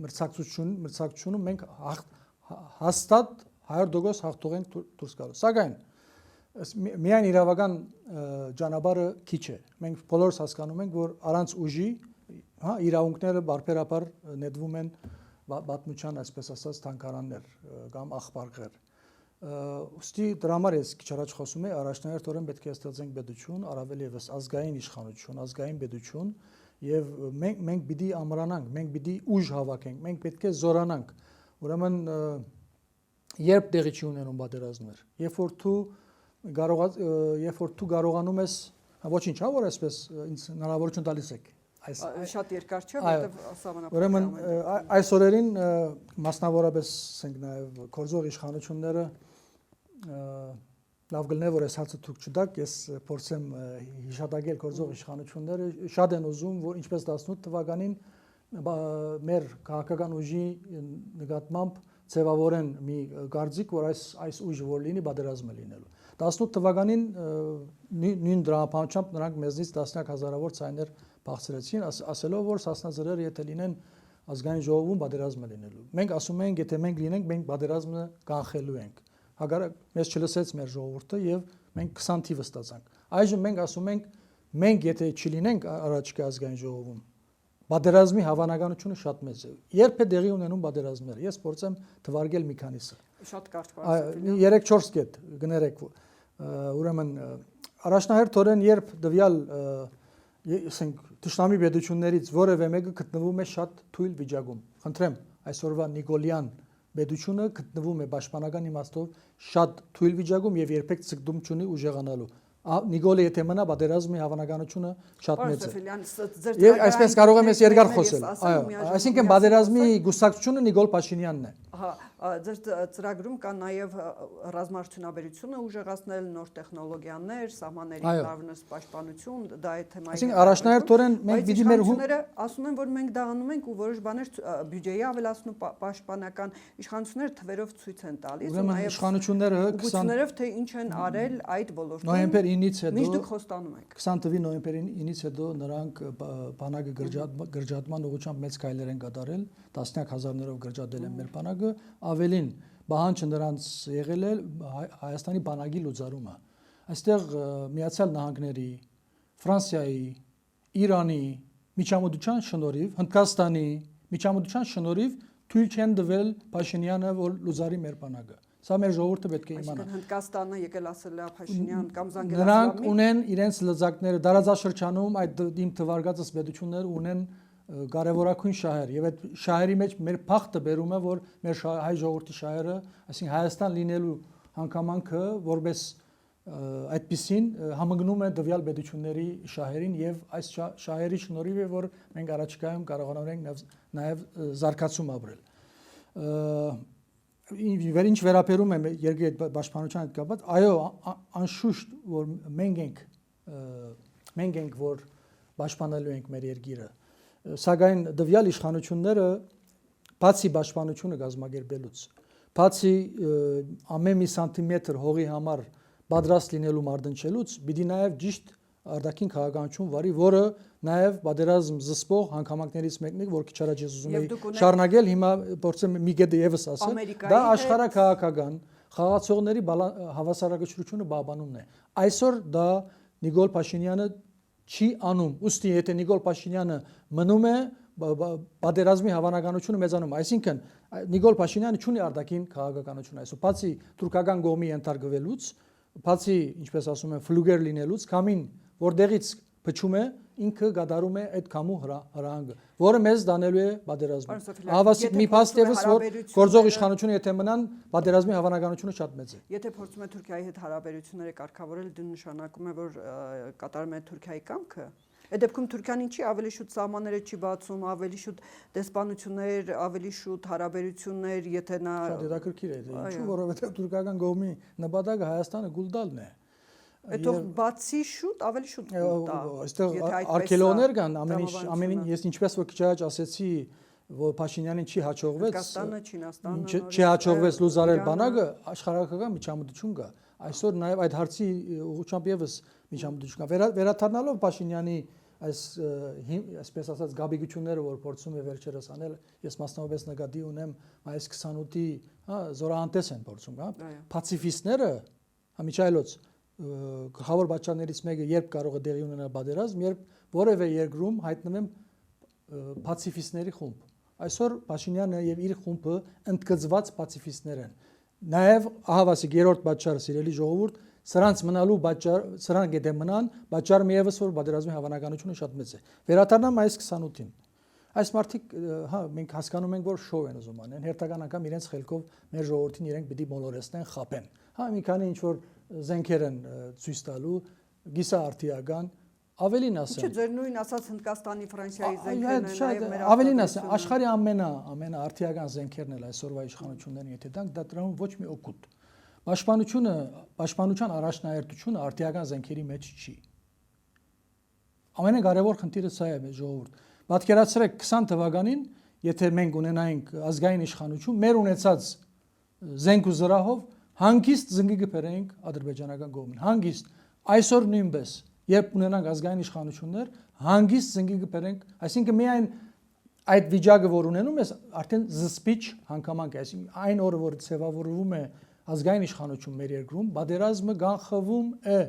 մրցակցությունը մենք հաստատ 100% հաղթող ենք դուրս գալու։ Սակայն միայն իրավական ճանապարհը քիչ է։ Մենք բոլորս հասկանում ենք, որ առանց ուժի, իրավունքները բարբերաբար նետվում են պատմության, այսպես ասած, թանգարաններ կամ աղբարներ։ Ուստի դրա համար ես քիչ առաջ խոսում եի, առաջնահերթորեն պետք է ստեղծենք պետություն, առավել եւս ազգային իշխանություն, ազգային պետություն, եւ մենք պիտի ամրանանք, մենք պիտի ուժ հավաքենք, մենք պետք է զորանանք։ Ուրեմն երբ տեղի չի ունենում պատերազմներ, երբ որ դու կարողանում ես, ոչինչ, որ այսպես ինձ հնարավորություն տալիս եք։ Շատ երկար չէ, որտեղ սահմանափակ։ Ուրեմն այս օրերին մասնավորապես ասենք նաև գործող իշխանությունները լավ գլնե որ այս հարցը դուք չդաք, ես փորձեմ հիշատակել գործող իշխանությունները շատ են ուզում, որ ինչպես 18 թվականին մեր քաղաքական ուժի նկատմամբ ձևավորեն մի գարձիկ, որ այս ուժը որ լինի պատերազմ է լինելու։ 18 թվականին նույն դրամապանությամբ նրանք մեզնից տասնյակ հազարավոր ցայներ բացրեցին, ասելով որ սասնազրերը եթե լինեն ազգային ժողովում պատերազմ է լինելու։ Մենք ասում ենք, եթե մենք լինենք, մենք պատերազմը կանխելու ենք։ Հակառակ մեզ չլսեց մեր ժողովուրդը եւ մենք 20 թիվը ստացանք։ Այժմ մենք ասում ենք, մենք եթե չլինենք առաջիկա ազգային ժողովում, պատերազմի հավանականությունը շատ մեծ է։ Երբ է տեղի ունենում պատերազմները։ Ես փորձեմ թվարկել մի քանիսը։ Շատ կարճ բարձր։ 3-4 կետ գներեք։ Ուրեմն առաջնահերթորեն երբ դվյալ ասենք Տշնամի պետություններից որևէ մեկը գտնվում է շատ թույլ վիճակում։ Խնդրեմ, այսօրվա Նիկոլյան պետությունը գտնվում է պաշտպանական իմաստով շատ թույլ վիճակում եւ երբեք ցկդում չունի ուժեղանալու։ Նիկոլը եթե մնա պատերազմի հավանականությունը շատ մեծ է։ Եվ այսպես կարող եմ ես երկար խոսել։ Այո, այսինքն պատերազմի գուսակցությունը Նիկոլ Փաշինյանն է։ Ձեր ծրագրում կա նաև ռազմաարդյունաբերությունը ուժեղացնել, նոր տեխնոլոգիաներ, սահմանների տարվնս պաշտպանություն, դա է թեմայի։ Այսինքն առաջնահերթորեն մենք պիտի մեր իշխանությունները ասում են, որ մենք դա անում ենք ու որոշ բաներ բյուջեի ավելացնում պաշտպանական իշխանությունները թվերով ցույց են տալիս ու նաև իշխանությունները 20-ներով թե ինչ են արել այդ ոլորտում։ Նոյեմբեր 9-ից հետո միշտ դուք խոստանում եք։ 20 թվականի նոյեմբերի 9-ից հետո նրանք բանակը գրջատման ուղղությամբ մեծ քայլեր են կատարել, տասնյակ հազարներով գրջատել են մեր բանակը, ավելին բանջը նրանց եղել է Հայաստանի բանակի լուծարումը։ Այստեղ Միացյալ Նահանգների, Ֆրանսիայի, Իրանի միջամտության շնորհիվ, Հնդկաստանի միջամտության շնորհիվ թույլ չեն տվել Փաշինյանը որ լուծարի մեր բանակը։ Սա մեր ժողովուրդը պետք է իմանա։ Հնդկաստանը եկել ասել է Փաշինյան կամ Զանգելասլամի։ Նրանք ունեն իրենց լծակները, դարաձաշրջանում այդ իմ թվարկածս պետությունները ունեն կարևորագույն շահեր եւ այդ շահերի մեջ մեր փախտը բերում է որ մեր հայ ժողովրդի շահերը, այսինքն Հայաստան լինելու հանգամանքը որպես այդպիսին համընկնում է տվյալ պետությունների շահերին եւ այս շահերի շնորհիվ է որ մենք առաջիկայում կարողանանք նաեւ զարգացում ապրել։ Ինչ վերաբերում է երկրի պաշտպանության հետ կապված, այո, անշուշտ որ մենք ենք որ պաշտպանելու ենք մեր երկիրը, սակայն տվյալ իշխանությունները բացի պաշտպանությունը կազմակերպելուց, բացի ամեն մի սանտիմետր հողի համար պատրաստ լինելու մարտնչելուց, պիտի նաև ճիշտ արտաքին քաղաքականություն վարի, որը նաև պատերազմ զսպող հանգամանքներից մեկն է, որ քիչ առաջ ես ուզում եի շարունակել, հիմա փորձեմ մի կետը եւս ասել, դա աշխարհաքաղաքական խաղացողների հավասարակշռությունը բաբանումն է։ Այսօր դա Նիկոլ Փաշինյանը չի անում, ուստի եթե Նիկոլ Փաշինյանը մնում է, պատերազմի հավանականությունը մեծանում, այսինքն Նիկոլ Փաշինյանը չունի արտաքին քաղաքականություն այսօր, բացի թուրքական կողմի ենթարկվելուց, բացի, ինչպես ասում են, ֆլուգեր լինելուց, կամին որտեղից փչում է, ինքը կատարում է այդ կամու հրահանգը, որը մեզ դանելու է պատերազմը։ Հավասիկ մի փաստ եւս որ գործող իշխանությունը եթե մնան, պատերազմի հավանականությունը շատ մեծ է։ Եթե փորձում է Թուրքիայի հետ հարաբերությունները կարգավորել, դա նշանակում է, որ կատարում է Թուրքիայի կամքը։ Այդ դեպքում Թուրքիան ինչի ավելի շուտ սահմանները չի բացում, ավելի շուտ դեսպանություններ, ավելի շուտ հարաբերություններ, եթե նա շատ հետաքրքիր է, ինչու, որովհետև թուրքական կողմի նպատակը Հայաստանը գուլ տալն է։ Այդով բացի շուտ, ավելի շուտ գուլ տա։ Այստեղ արքելոներ կան, ամենին ես ինչպես որ քիչ առաջ ասեցի, որ Փաշինյանին չի հաջողվեց, Հնդկաստանը, Չինաստանը չի հաջողվեց լուծարել բանակը, աշխարհակական միջամտություն կա։ Այսօր նաև այդ հարցի ուղղությամբ եւս միջամտություն կա։ Վերադառնալով Փաշինյանի այսպես ասած գաբիգությունները, որ փորձում է վերջերս անել, ես մասնավորապես նկատի ունեմ մայիս 28-ի, զորահանտես են փորձում, Պացիֆիստները, Միչայելոց գլխավոր պատճառներից մեկը երբ կարող է տեղի ունենալ պատերազմ, երբ որևէ երկրում հայտնվեն պացիֆիստների խումբ։ Այսօր Փաշինյանը եւ իր խումբը ընդգծված պացիֆիստներ են։ Նաեւ ահավասիկ երրորդ պատճառը, սիրելի ժողովուրդ, սրանց մնալու պատճառ, սրանք եթե մնան, պատճառը միևս որ պատերազմի հավանականությունը շատ մեծ է։ Վերադառնամ այս 28-ին։ Այս մարդիկ, մենք հասկանում ենք, որ շոու են ուզում անեն, հերթական անգամ իրենց խելքով մեր ժողովրդին իրենք պիտի մոլորեցնեն, խաբեն։ Մի քանի ինչ որ զենքեր են ցույց տալու, գիսաարթիական, ավելին ասեմ։ Չէ, ձեր նույն ասած Հնդկաստանի Ֆրանսիայի զենքերն են, նաև մեր ավելին ասեմ, աշխարհի ամենաարթիական զենքերն էլ այսօրվա իշխանություններին, եթե դրանք դա դրանում ոչ մի օգուտ։ Պաշտպանության առաջնահերթությունը արդիական զենքերի մեջ չի։ Ամենակարևոր խնդիրը սա է, մեր ժողովուրդ։ Պատկերացրեք 20 թվականին, եթե մենք ունենայինք ազգային իշխանություն, մեր ունեցած զենք ու զրահով հանգիստ զնգի կբերեինք ադրբեջանական կողմին։ Հանգիստ այսօր նույնպես, երբ ունենանք ազգային իշխանություններ, հանգիստ զնգի կբերենք, այսինքն միայն այդ վիճակը, որ ունենում ես, արդեն զսպիչ հանգամանք է, այսինքն այն օրը, որ ձևավորվում է ազգային իշխանություն մեր երկրում, պատերազմը կանխվում է։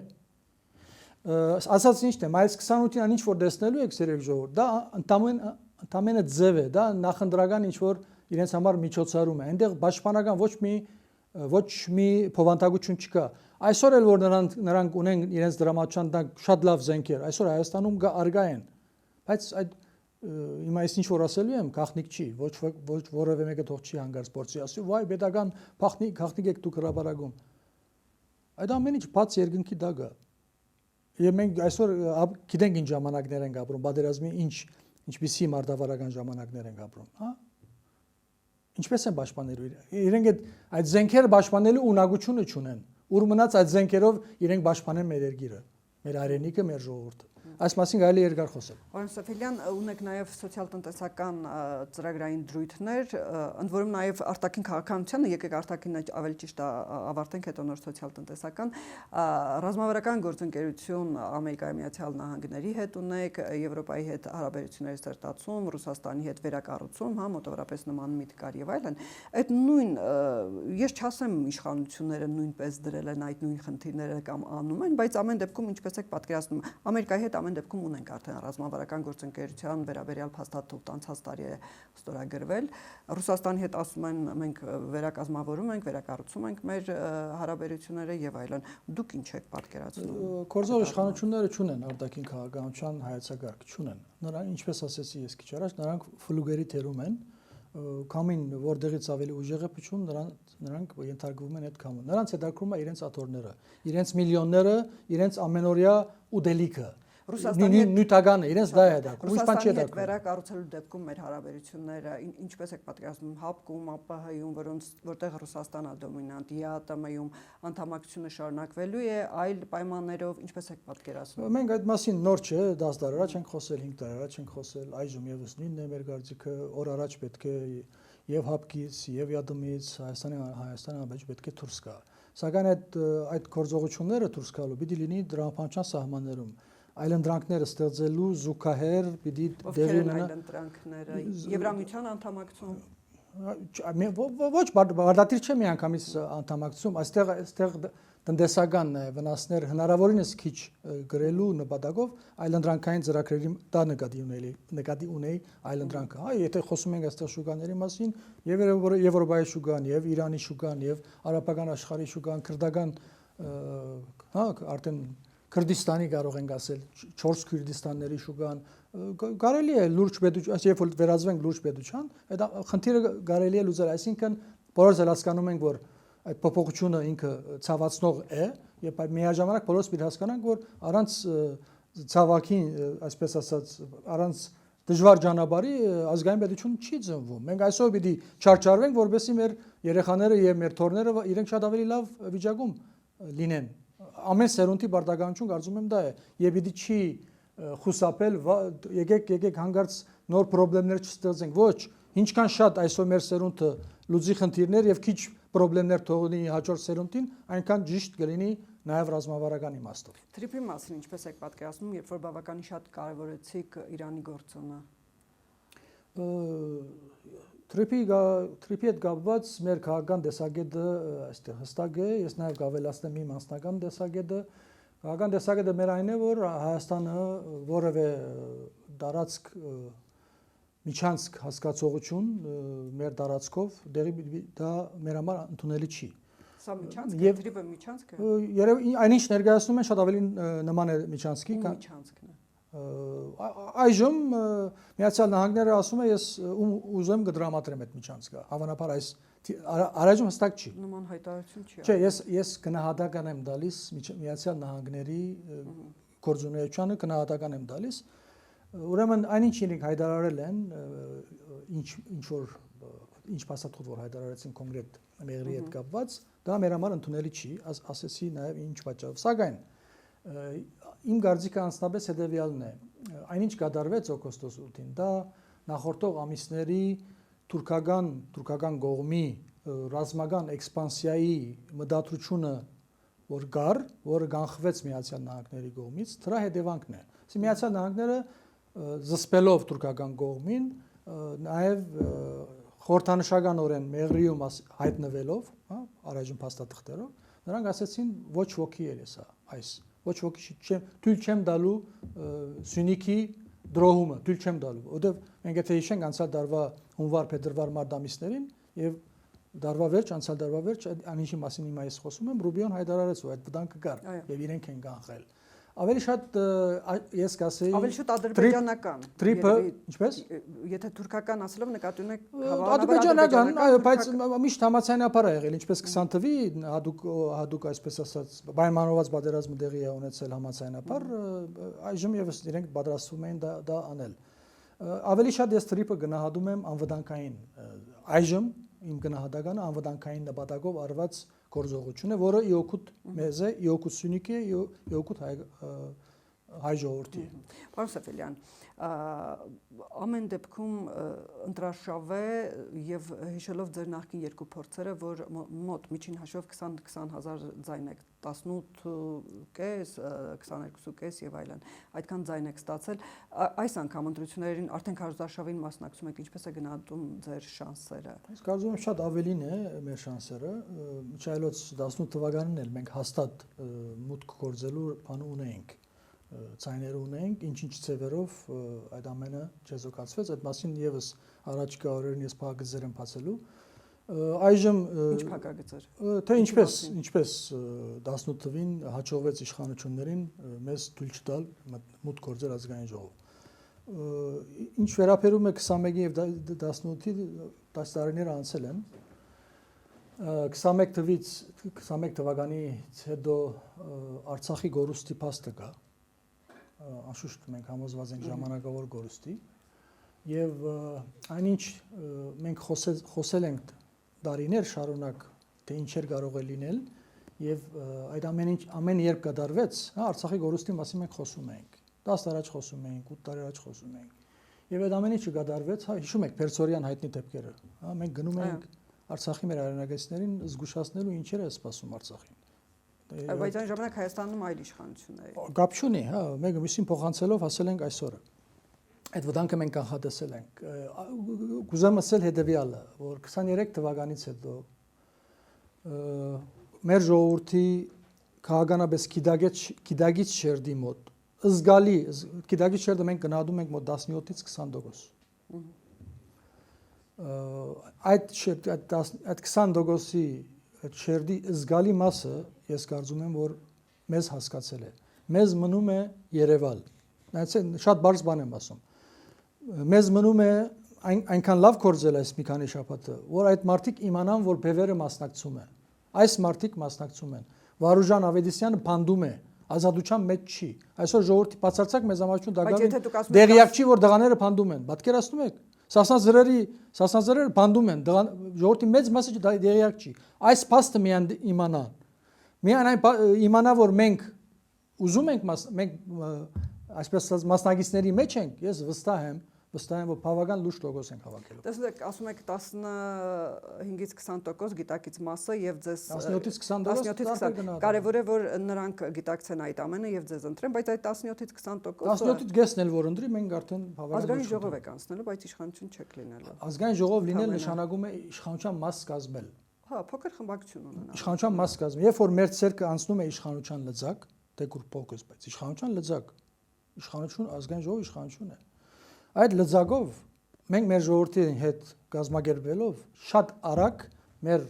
Ասած ինչն է, մայիս 28-ին ինչ որ տեսնելու եք, սիրելի ժողովուրդ, դա ընդամենը ձև է, դա նախընտրական ինչ որ իրենց համար միջոցառում է։ Այնտեղ պաշտպանական ոչ մի փոխանցություն չկա։ Այսօր էլ որ նրանք ունեն իրենց դրամատուրգիան տակ շատ լավ զենքեր, այսօր Հայաստանում արգա են, բայց այդ հիմա ես ինչ որ ասելու եմ, գաղտնիք չի, ոչ որևէ մեկը թող չի հանգարց փորձի ասի, վայ պետական գաղտնիք եք դուք հրաբարագում։ Այդ ամեն ինչ բաց երկնքի տակ է։ Եվ մենք այսօր գիտենք ինչ ժամանակներ ենք ապրում, պատերազմի ինչպիսի մարտավարական ժամանակներ ենք ապրում, հա։ Ինչպես են պաշտպանելու իրենք այդ զենքերը պաշտպանելու ունակությունը չունեն, ուր մնաց այդ զենքերով իրենք պաշտպանեն մեր երկիրը, մեր հայրենիքը, մեր ժողովուրդը։ Այս մասին կարելի է երկար խոսել։ Պարոն Սեֆելյան, ունեք նաև սոցիալ-տնտեսական ծրագրային դրույթներ, ընդ որում նաև արտաքին քաղաքականությանը, եկեք արտաքինը ավելի ճիշտ ավարտենք, հետո նոր սոցիալ-տնտեսական, ռազմավարական գործընկերություն Ամերիկայի Միացյալ Նահանգների հետ ունեք, Եվրոպայի հետ հարաբերությունների սերտացում, Ռուսաստանի հետ վերակառուցում, մոտավորապես նման միտք կար եւ այլն։ Այդ նույն, ես չասեմ իշխանությունները նույնպես դրել են այդ նույն խնդիրները կամ անում են, բայց ամեն դեպքում ինչպես եք պատկերացնում, Ամերիկայի հետ ամեն դեպքում ունենք արդեն ռազմավարական գործընկերության վերաբերյալ փաստաթուղթ անցած տարի է ստորագրվել։ Ռուսաստանի հետ ասում են մենք վերակազմավորում ենք, վերակառուցում ենք մեր հարաբերությունները եւ այլն։ Դուք ինչ եք պատկերացնում։ Գործող իշխանությունները չունեն արտաքին քաղաքականության հայեցակարգ, չունեն։ Նրանք, ինչպես ասեցի ես քիչ առաջ, նրանք ֆլուգերի թերում են, կամին որտեղից ավելի ուժեղ է փչում, նրանք ենթարկվում են այդ կամը։ Նրանց հետաքրում է իրենց աթոռները, իրենց միլիոնները, իրենց ամենօրյա ուտելիքը։ Ռուսաստանի նյութականը իրենց դա է դակում, ինչ բան չի դակում։ Վերակառուցելու դեպքում մեր հարաբերությունները ինչպես եք պատկերացնում ՀԱՊԿ-ում, ԱՊՀ-ում, որտեղ Ռուսաստանն է դոմինանտ, ԵԱՏՄ-ում անդամակցությունը շարունակվելու է այլ պայմաններով, ինչպես եք պատկերացնում։ Մենք այդ մասին նոր չէ, 10 տարի առաջ ենք խոսել, 5 տարի առաջ ենք խոսել, այժմ եւս նույնն է մեր գործիքը, օր առաջ պետք է եւ ՀԱՊԿ-ից, եւ ԵԱՏՄ-ից Հայաստանը պետք է դուրս գա։ Սակայն այդ գործողությունները դուրս գալու պիտի լինի դրամապանության սահմաններում։ Այլընտրանքները ստեղծելու զուգահեռ պիտի դերի ունենա այլընտրանքները Եվրամիության անդամակցում ոչ բարդատիր չէ միանգամից անդամակցում այստեղ տնտեսական վնասներ հնարավորինս քիչ գրելու նպատակով այլընտրանքային ծրագրերի դա նկատի ունեի այլընտրանքը հա եթե խոսում ենք այստեղ շուկաների մասին եւ Եվրոպայի շուկան եւ Իրանի շուկան եւ արաբական աշխարհի շուկան քրդական հա արդեն Քրդիստանի կարող ենք ասել 4 Քուրդիստանների շուկան կարելի է լուրջ պետության, երբ որ վերածվենք լուրջ պետության, այդ խնդիրը կարելի է լուծել, այսինքն բոլորս էլ հասկանում ենք, որ այդ փոփոխությունը ինքը ցավացնող է, եւ միաժամանակ բոլորս պետք է հասկանանք, որ առանց ցավակի, այսպես ասած, առանց դժվար ճանապարհի ազգային պետություն չի ծնվում։ Մենք այսօր պիտի չարչարվենք, որովհետեւ մեր երեխաները եւ մեր թոռները իրենք շատ ավելի լավ վիճակում լինեն։ Ամեն սերունդի բարդականություն կարծում եմ դա է եւ պիտի չի խուսափել եկեք հանգարց նոր խնդիրներ չստեղծենք ոչ ինչքան շատ այսօր մեր սերունդը լուծի խնդիրներ եւ քիչ խնդիրներ թողնի հաջորդ սերունդին, այնքան ճիշտ կլինի նաև ռազմավարական իմաստով։ Թրիփի մասին ինչպես եք պատկերացնում, երբ որ բավականին շատ կարևորեցիք Իրանի գործոնը։ Թրիփի հետ կապված մեր քաղաքական տեսակետը այստեղ հստակ է, ես նաև կավելացնեմ իմ անձնական տեսակետը։ Քաղաքական տեսակետը մեր այն է, որ Հայաստանը որևէ տարածք միջանցք հասկացողություն մեր տարածքով դա մեր համար ընդունելի չի։ Սա միջանցք է, թրիփը միջանցք է։ Երևի այնինչ ներկայացնում են շատ ավելի նման է միջանցքի։ Միջանցքն է։ Այժմ Միացյալ Նահանգները ասում է ես ուզում կդրամատրեմ այդ միջանցքը։ Հավանաբար այս առայժմ հստակ չի։ Նման հայտարարություն չի։ Չէ, ես գնահատական եմ տալիս Միացյալ Նահանգների գործունեությանը, գնահատական եմ տալիս։ Ուրեմն այնինչ իրենք հայտարարել են, ինչ փաստաթուղթ որ հայտարարեցին կոնկրետ մեղրի հետ կապված, դա մեր համար ընդունելի չի, ասեցի նաև ինչ պատճառով։ Սակայն իմ կարծիքը անձնապես հետևյալն է. այնինչ կատարվեց օգոստոս 8-ին, դա նախորդող ամիսների թուրքական կողմի ռազմական էքսպանսիայի մտադրությունը որ գար, որը կանխվեց Միացյալ Նահանգների կողմից, դրա հետևանքն է։ Իսկ Միացյալ Նահանգները զսպելով թուրքական կողմին, նաև խորհրդանշականորեն մեղրիում հայտնվելով, հա, առայժմ փաստաթղթերով, նրանք ասեցին ոչ ոքի է սա, այս ոչ ոքի թույլ չեմ տալու Սյունիքի դրոհումը, թույլ չեմ տալու, որովհետև մենք եթե հիշենք անցյալ տարվա հունվար-փետրվար մարտ ամիսներին եւ անցյալ դարվա վերջ անիշի մասին հիմա ես խոսում եմ, Ռուբիոն հայտարարեց, որ այդ վտանգը կար եւ իրենք են կանխել։ Ավելի շատ ես կասեի ավելի շատ ադրբեջանական տրիպը ինչպես եթե թուրքական ասելով նկատի ունեք ադրբեջանական այո բայց միշտ համացանապար ա եղել ինչպես 20 թվի հadoop այսպես ասած պայմանավորված պատերազմը տեղի է ունեցել համացանապար այժմ եւս իրենք պատրաստվում են դա անել ավելի շատ ես տրիպը գնահատում եմ անվտանգային այժմ իմ գնահատականը անվտանգային նպատակով արված գործողություն է, որը իօգուտ մեզ է, իօգուտ Սյունիքի է, իօգուտ հայ ժողովրդի։ Պարոն Սեֆելյան, ամեն դեպքում ընտրարշավ է եւ հիշելով ձեր նախկին երկու փորձերը, որ մոտ միջին հաշվով 20-20,000 ձայն եք 18.5, 22.5 եւ այլն, այդքան ձայն եք ստացել, այս անգամ ընտրություններին արդեն քարոզարշավին մասնակցում եք, ինչպես է գնահատում ձեր շանսերը։ Ես կարծում եմ շատ ավելին է մեր շանսերը, միջայլոց 18 թվականին էլ մենք հաստատ մուտք գործելու բան ունեինք, ցայներ ունենք, ինչ-ինչ ծևերով այդ ամենը չեզոքացվեց, այդ մասին եւս առաջիկա օրերին ես փակագծեր եմ բացելու։ Այժմ ինչ փակագծեր։ Թե ինչպես 18 թվին հաջողվեց իշխանություններին մեզ թույլ չտալ մուտք գործել ազգային ժողով։ Ինչ վերաբերում է 21-ի եւ 18-ի 10 տարիներ անցել են։ 21 թվականից հետո Արցախի գորուստի փաստը կա։ Անշուշտ մենք համոզված ենք ժամանակավոր գորուստի եւ այնինչ մենք խոսել ենք տարիներ շարունակ թե ինչեր կարող է լինել եւ այդ ամեն երբ կդարվեց, հա Արցախի գորուստի մասին մենք խոսում ենք 10 տարի առաջ խոսում էինք 8 տարի առաջ խոսում էինք եւ այդ ամեն ինչը կդարվեց, հա հիշում եք Պերսորյան հայտնի դեպքերը, հա մենք գնում ենք Արցախի մեր հայրենակիցներին զգուշացնելու ինչեր է սպասում Արցախին։ Բայց այն ժամանակ Հայաստանում այլ իշխանություն էր։ Կապ չունի, հա, մեկը մյուսին փոխանցելով հասել ենք այսօրը։ Այդ վտանգը մենք կանխատեսել ենք։ Կուզեմ ասել հետեւյալը, որ 23 թվականից հետո մեր ժողովրդի քաղաքանաբես գիտագից շերտի մոտ զգալի գիտագից շերտը մենք գնահատում ենք մոտ 17-ից 20%։ Այդ 20%-ի այդ շերտի զգալի մասը ես կարծում եմ որ մեզ հասկացել է մեզ մնում է Երևալ նայեցեք շատ բարձ բան եմ ասում մեզ մնում է այնքան լավ կորձել այս մի քանի շաբաթը որ այդ մարդիկ իմանան որ բևերը մասնակցում են այս մարդիկ մասնակցում են Վարուժան Ավետիսյանը փանդում է ազատության մեջ չի այսօր ժողովրդի բացարձակ մեծամասնություն դակավին դեղյակ չի որ դղաները փանդում են պատկերացնում եք Սասնազրերը բանդում են, ժողովրդի մեծ մասը դեղյակ չի։ Այս փաստը միայն իմանան։ Միայն այն իմանա, որ մենք ուզում ենք մենք այսպես ասած մասնագետների մեջ ենք, ես վստահ վստահ եմ, որ բավական լուրջ տոկոս ենք հավաքելու։ Տեսեք, ասում եք 15-ից 20% գիտակից մասը եւ ձեզ 17-ից 20% կարևոր է որ նրանք գիտակցեն այդ ամենը եւ ձեզ ընտրեն, բայց այդ 17-ից 20% 17-ից գեսն էլ որ ընտրի, մենք արդեն բավական ազգային ժողով եք անցնելու, բայց իշխանություն չեք լինելու։ Ազգային ժողով լինել նշանակում է իշխանության մաս կազմել։ Հա, փոքր խմբակցություն ունենալ։ Իշխանության մաս կազմել։ Երբ որ մեր ցերկը անցնում է իշխանության լծակ, դեկուր փոքր, բայց իշխանության լծակ, իշխանություն ազգային ժողովի իշխանություն է։ Այդ լծակով մենք մեր ժողովրդի հետ կազմակերպելով շատ արագ մեր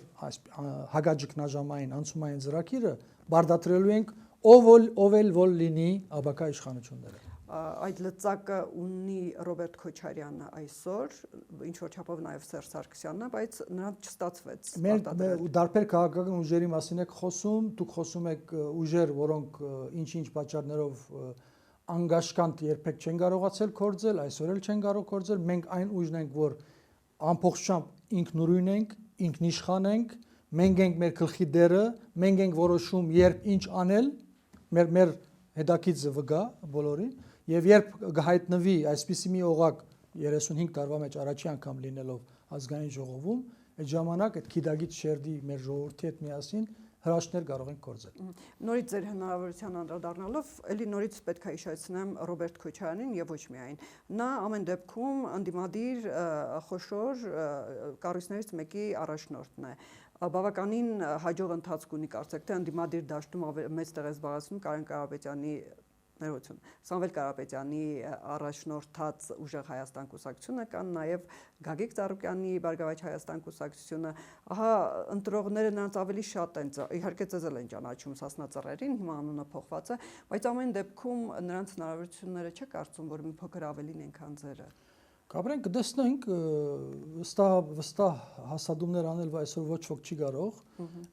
հագաջիկնաժամային անցումային ծրագիրը բարդատրելու ենք ով էլ որ լինի աբակա իշխանությունները։ Այդ լծակը ունի Ռոբերտ Քոչարյանը այսօր, ինչ որ չափով նաև Սերժ Սարգսյանը, բայց նրանց չստացվեց։ Մեր դարբեր քաղաքական ուժերի մասին եք խոսում, դուք խոսում եք ուժեր, որոնք ինչ-ինչ պատճառներով անգաշկանտ երբեք չեն կարողացել կորձել, այսօր էլ չեն կարող կորձել, մենք այն ուժն ենք, որ ամբողջությամբ ինքնուրույն ենք, ինքնիշխան ենք, մենք ենք մեր գլխի դերը, մենք ենք որոշում երբ ինչ անել, մեր հետաքրքիր վգա բոլորին, եւ երբ կհայտնվի այսպիսի մի օղակ 35 տարվա մեջ առաջի անգամ լինելով ազգային ժողովում, այդ ժամանակ այդ քիդագից շերդի մեր ժողովրդի հետ միասին հրաշքներ կարող ենք կորձել։ Նորից ձեր հնարավորության անդրադառնալով, ելի նորից պետք է հիշեցնեմ Ռոբերտ Քոչարյանին եւ ոչ միայն։ Նա ամեն դեպքում անդիմադիր խոշոր կառույցներից մեկի առաջնորդն է։ Բավականին հաջող ընթացք ունի, կարծեք թե անդիմադիր դաշտում մեծ տեղ է զբաղեցնում Կարեն Կարապետյանի ներողություն, Սամվել Կարապետյանի առաջնորդած Ուժեղ Հայաստան կուսակցությունը, կան նաև Գագիկ Ծառուկյանի Բարգավաճ Հայաստան կուսակցությունը, ահա ընտրողները նրանց ավելի շատ են, իհարկե ծեզել են ճանաչում Սասնա Ծռերին, հիմա անունը փոխված է, բայց ամեն դեպքում նրանց հնարավորությունները չէ կարծում, որ մի փոքր ավելին են, քան ձերը։ Կապրենք կդեսնենք վստահ հասադումներ անել, որ այսօր ոչ ոք չի կարող,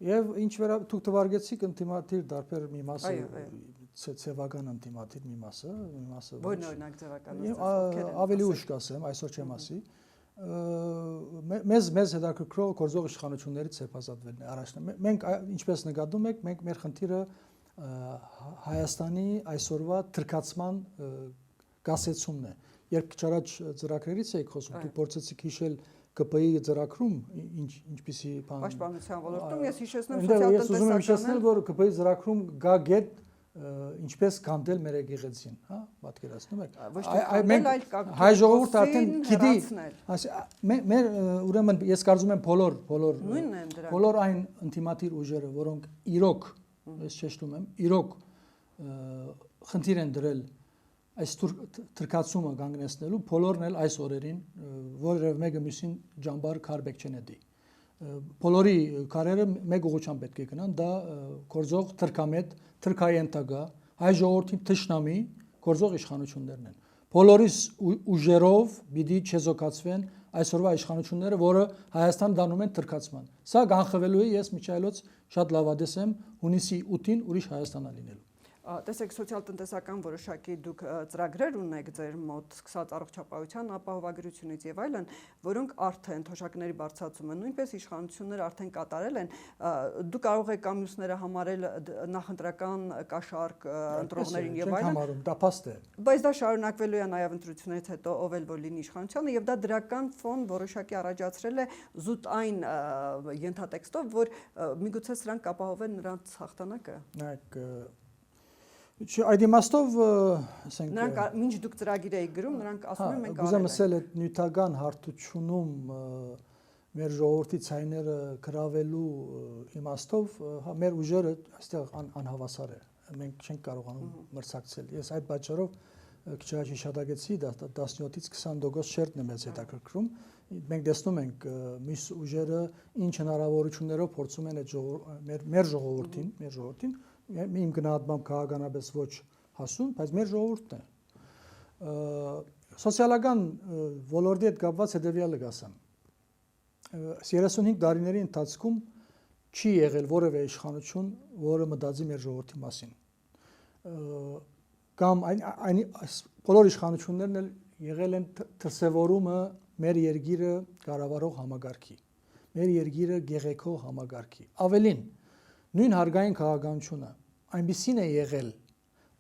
եւ ինչ վերա դուք թվարկեցիք ինտիմատիր դարբեր մի մասը ցեվական ինտիմատիր մի մասը Որն օրինակ ցեվական ավելի ուշ կասեմ, այսօր չեմ ասի, մեզ հետաքրքրող գործող իշխանություններից ցեփազատվելն է առաջն։ Մենք ինչպես նկատում եք, մենք մեր խնդիրը Հայաստանի այսօրվա թրքացման գասեցումն է։ Երբ քիչ առաջ ծրագրերից եք խոսում, դուք փորձեցիք հիշել ԿՊ-ի ծրագրում ինչպիսի բան Պաշտպանության ոլորտում ես հիշեցնեմ սոցիալ-տնտեսական։ Ես ուզում եմ հիշեցնել, որ ԿՊ-ի ծրագրում գա գետ ինչպես կանդել մեր եկեղեցին, հա, պատկերացնում եք։ Հայ ժողովուրդը արդեն գիտի, մեր ուրեմն ես կարծում եմ բոլոր այն ինտիմատիր ուժերը, որոնք իրոք, ես շեշտում եմ, իրոք խնդիր են դրել այս թրքացումը կանգնեցնելու, բոլորն էլ այս օրերին որևէ մեկը մյուսին ջամբար քարբեկ չեն դի։ Բոլորի քարերը մեկ ուղղությամբ պետք է գնան, դա գործող թրքամետ, թրքայենտագա, հայ ժողովրդի թշնամի գործող իշխանություններն են։ Բոլորիս ուժերով պիտի չեզոքացվեն այսօրվա իշխանությունները, որը Հայաստան դանում են թրքացման։ Սա կանխվելու է, ես միջայլոց շատ լավադես եմ հունիսի 8-ին ուրիշ Հայաստանա լինելու։ Տեսեք, սոցիալ-տնտեսական որոշակի դուք ծրագրեր ունեք ձեր մոտ սկսած առողջապահության ապահովագրությունից եւ այլն, որոնք արդեն թոշակների բարձրացումը նույնպես իշխանությունները արդեն կատարել են, դուք կարող եք ամուսները համարել նախընտրական կաշառք ընտրողներին եւ այլն։ Համարում, դա փաստ է։ Բայց դա շարունակվելու է նաեւ ընտրություններից հետո ով էլ որ լինի իշխանությանը եւ դա դրական ֆոն որոշակի առաջացրել է զուտ այն ենթատեքստով, որ միգուցե սրանք ապահովեն նրանց հաղթանակը։ Նայեք Այդ իմաստով ասենք նրանք ինչ դուք ծրագիր եք գրում, նրանք ասում են մենք արել ենք։ Գուցե ասել այդ նյութական հարթությունում մեր ժողովրդի ցայները գրավելու իմաստով, հա մեր ուժերը այստեղ անհավասար է։ Մենք չենք կարողանում մրցակցել։ Ես այդ պատճառով քիչ առաջ հիշատակեցի 17-ից 20% շերտն է մեզ հետաքրքրում։ Մենք տեսնում ենք մյուս ուժերը ինչ հնարավորություններով փորձում են այդ մեր ժողովրդին իմ գնահատմամբ քաղաքականապես ոչ հասուն, բայց մեր ժողովուրդն է։ Սոցիալական ոլորտի հետ կապված հետևյալը կասեմ։ 35 տարիների ընթացքում չի եղել որևէ իշխանություն, որը մտածի մեր ժողովրդի մասին։ Կամ բոլոր իշխանություններն էլ եղել են դրսևորումը մեր երկիրը կառավարող համագարքի, մեր երկիրը գեղեցկող համագարքի։ Ավելին, նույն հարգային քաղաքականությունը այնպիսին է եղել,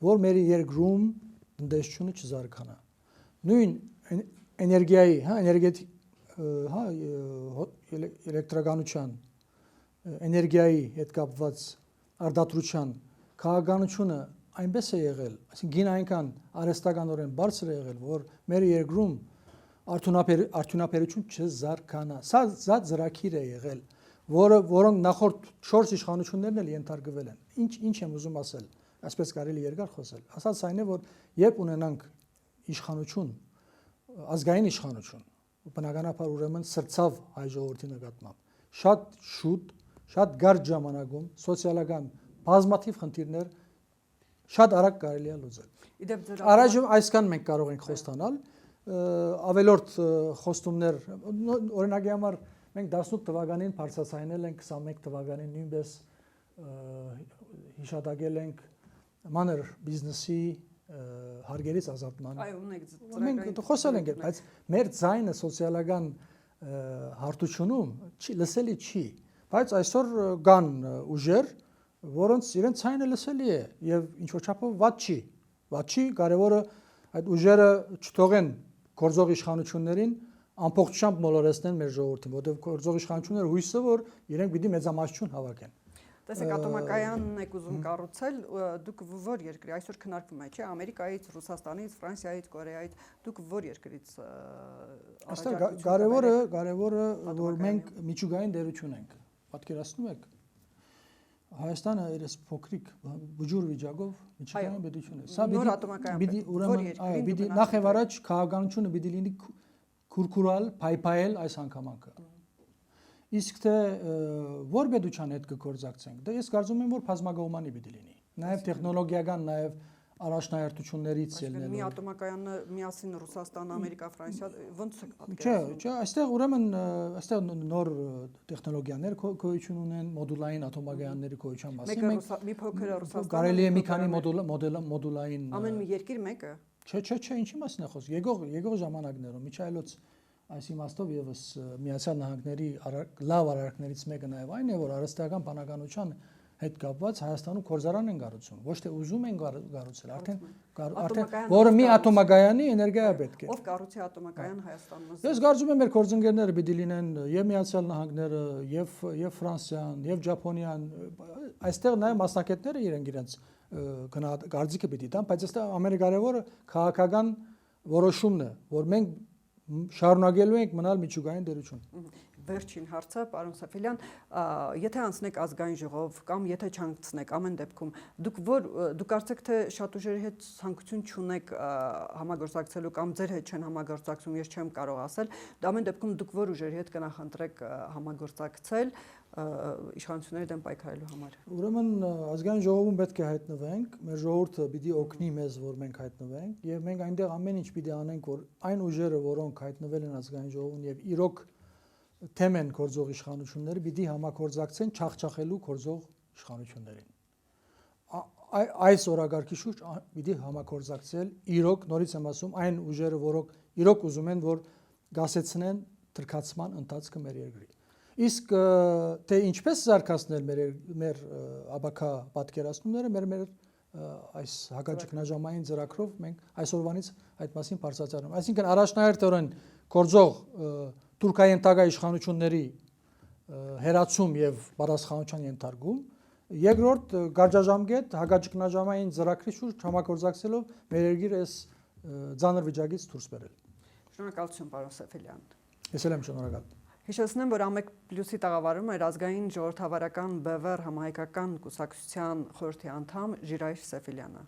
որ մեր երկրում տնտեսությունը չզարգանա։ Նույն էներգիայի, էներգետիկ, էլեկտրականության, էներգիայի հետ կապված արտադրության քաղաքականությունը այնպես է եղել, այսինքն գին այնքան արհեստականորեն բարձր է եղել, որ մեր երկրում արդյունաբերություն չզարգանա։ Սա ծրագիր է եղել, որոնք նախորդ 4 իշխանություններն էլ ենթարկվել են։ Ինչ եմ ուզում ասել, այսպես կարելի երկար խոսել։ Ասած այն է, որ երբ ունենանք իշխանություն, ազգային իշխանություն, բնականաբար ուրեմն սրծավ հայ ժողովրդի նկատմամբ, շատ շուտ, շատ կարճ ժամանակում սոցիալական բազմաթիվ խնդիրներ շատ արագ կարելի է լուծել։ Առայժմ այսքան մենք կարող ենք խոստանալ, ավելորդ խոստումներ, օրինակի համար մենք 18 թվականին բարձրացնել ենք, 21 թվականին նույնպես հիշատակել ենք մանր բիզնեսի հարգերից ազատման։ Մենք խոսել ենք, բայց մեր ձայնը սոցիալական հարթությունում լսելի չի, բայց այսօր կան ուժեր, որոնց իրենց ձայնը լսելի է եւ ինչ որ չափով վատ չի, կարևորը այդ ուժերը չթողեն գործող իշխանություններին ամբողջությամբ մոլորեցնեն մեր ժողովրդին, որովհետեւ գործող իշխանությունները հույսը որ իրենք պիտի մեծամասնություն հավաքեն։ Տեսեք, ատոմակայանն եք ուզում կառուցել, դուք որ երկրի այսօր քննարկվում է, չէ՞, Ամերիկայից, Ռուսաստանից, Ֆրանսիայից, Կորեայից, դուք որ երկրից կարևորը որ մենք միջուկային դերություն ենք։ Պատկերացնում եք Հայաստանը իրես փոքրիկ բուջուր վիճակով միջուկային պետություն է։ Սա պիտի ուրեմն նախ եւ առաջ քաղաքականությունը պիտի լինի քուրքուրալ, փայփայել այս հանգամանքը։ Իսկ թե որ պետության հետ կգործակցենք, դա ես կարծում եմ որ բազմակողմանի պիտի լինի։ Նաև տեխնոլոգիական, նաև առաջնահերթություններից ելնելով։ Մի ատոմակայանը միասին Ռուսաստան, Ամերիկա, Ֆրանսիա ո՞նց է պատկերացնում։ Չէ, այստեղ ուրեմն այստեղ նոր տեխնոլոգիաներ գոյություն ունեն, մոդուլային ատոմակայանների գոյության մասին։ Մեկը մի փոքր Ռուսաստանը։ Կարելի է մի քանի մոդուլային։ Ամեն մի երկիր մեկը։ Չէ, ինչի մասին է խոսքը։ Եկող ժամանակներում միջայլոց այս իմաստով եւս Միացյալ Նահանգների լավ արարքներից մեկը նաեւ այն է, որ արհեստական բանականության հետ կապված Հայաստանում գործարան են կառուցում, ոչ թե ուզում են կառուցել, արդեն որը մի ատոմակայանի էներգիա է պետք է։ Ով կառուցի ատոմակայան Հայաստանում։ Ես կարծում եմ մեր գործընկերները պիտի լինեն եւ Միացյալ Նահանգները, եւ Ֆրանսիան, եւ Ճապոնիան, այստեղ նաեւ մասնակիցները իրենց կարծիքը պիտի տան, բայց այստեղ ամենակարևորը քաղաքական որոշումն է, որ մենք շարունակելու ենք մնալ միջուկային դերություն։ Վերջին հարցը, պարոն Սեֆիլյան, եթե անցնեք ազգային ժողով կամ եթե չանցնեք, ամեն դեպքում դուք կարծեք թե շատ ուժերի հետ ցանկություն չունեք համագործակցելու կամ ձեր հետ չեն համագործակցում, ես չեմ կարող ասել, ամեն դեպքում դուք որ ուժերի հետ կնախընտրեք համագործակցել իշխանությունների դեմ պայքարելու համար։ Ուրեմն ազգային ժողովում պետք է հայտնվենք, մեր ժողովուրդը պիտի օգնի մեզ, որ մենք հայտնվենք, եւ մենք այնտեղ ամեն ինչ պիտի անենք, որ այն ուժերը, որոնք հայտնվել են ազգային ժողովում եւ իրոք թեմ են գործող իշխանությունները, պիտի համագործակցեն չախչախելու գործող իշխանություններին։ Այս օրակարգի շուրջ պիտի համագործակցել իրոք, նորից եմ ասում, այն ուժերը, որոնք իրոք ուզում են, որ գասեցնեն թրքացման ընթացքը մեր երկրի։ Իսկ թե ինչպես զարգացնել մեր աբակա պատկերացումները, մեր այս հակաճգնաժամային ծրագրով մենք այսօրվանից այդ մասին բարձրացնում։ Այսինքն առաջնահերթորեն գործող Թուրքիայի ընդհակա իշխանությունների հերացում եւ պատասխանատվության ենթարկում, երկրորդ գարժաժամկետ հակաճգնաժամային ծրագրի շուրջ համագործակցելով մեր երկիրը այս ծանր վիճակից դուրս բերել։ Շնորհակալություն, պարոն Սեֆիլյան։ Ես էլ եմ շնորհակալ։ Հիշեցնեմ, որ Ամեկ Պլյուսի տաղավարում էր ազգային ժողովրդավարական ԲՎՌ համահայկական կուսակցության խորհրդի անդամ Ժիրայր Սեֆիլյանը։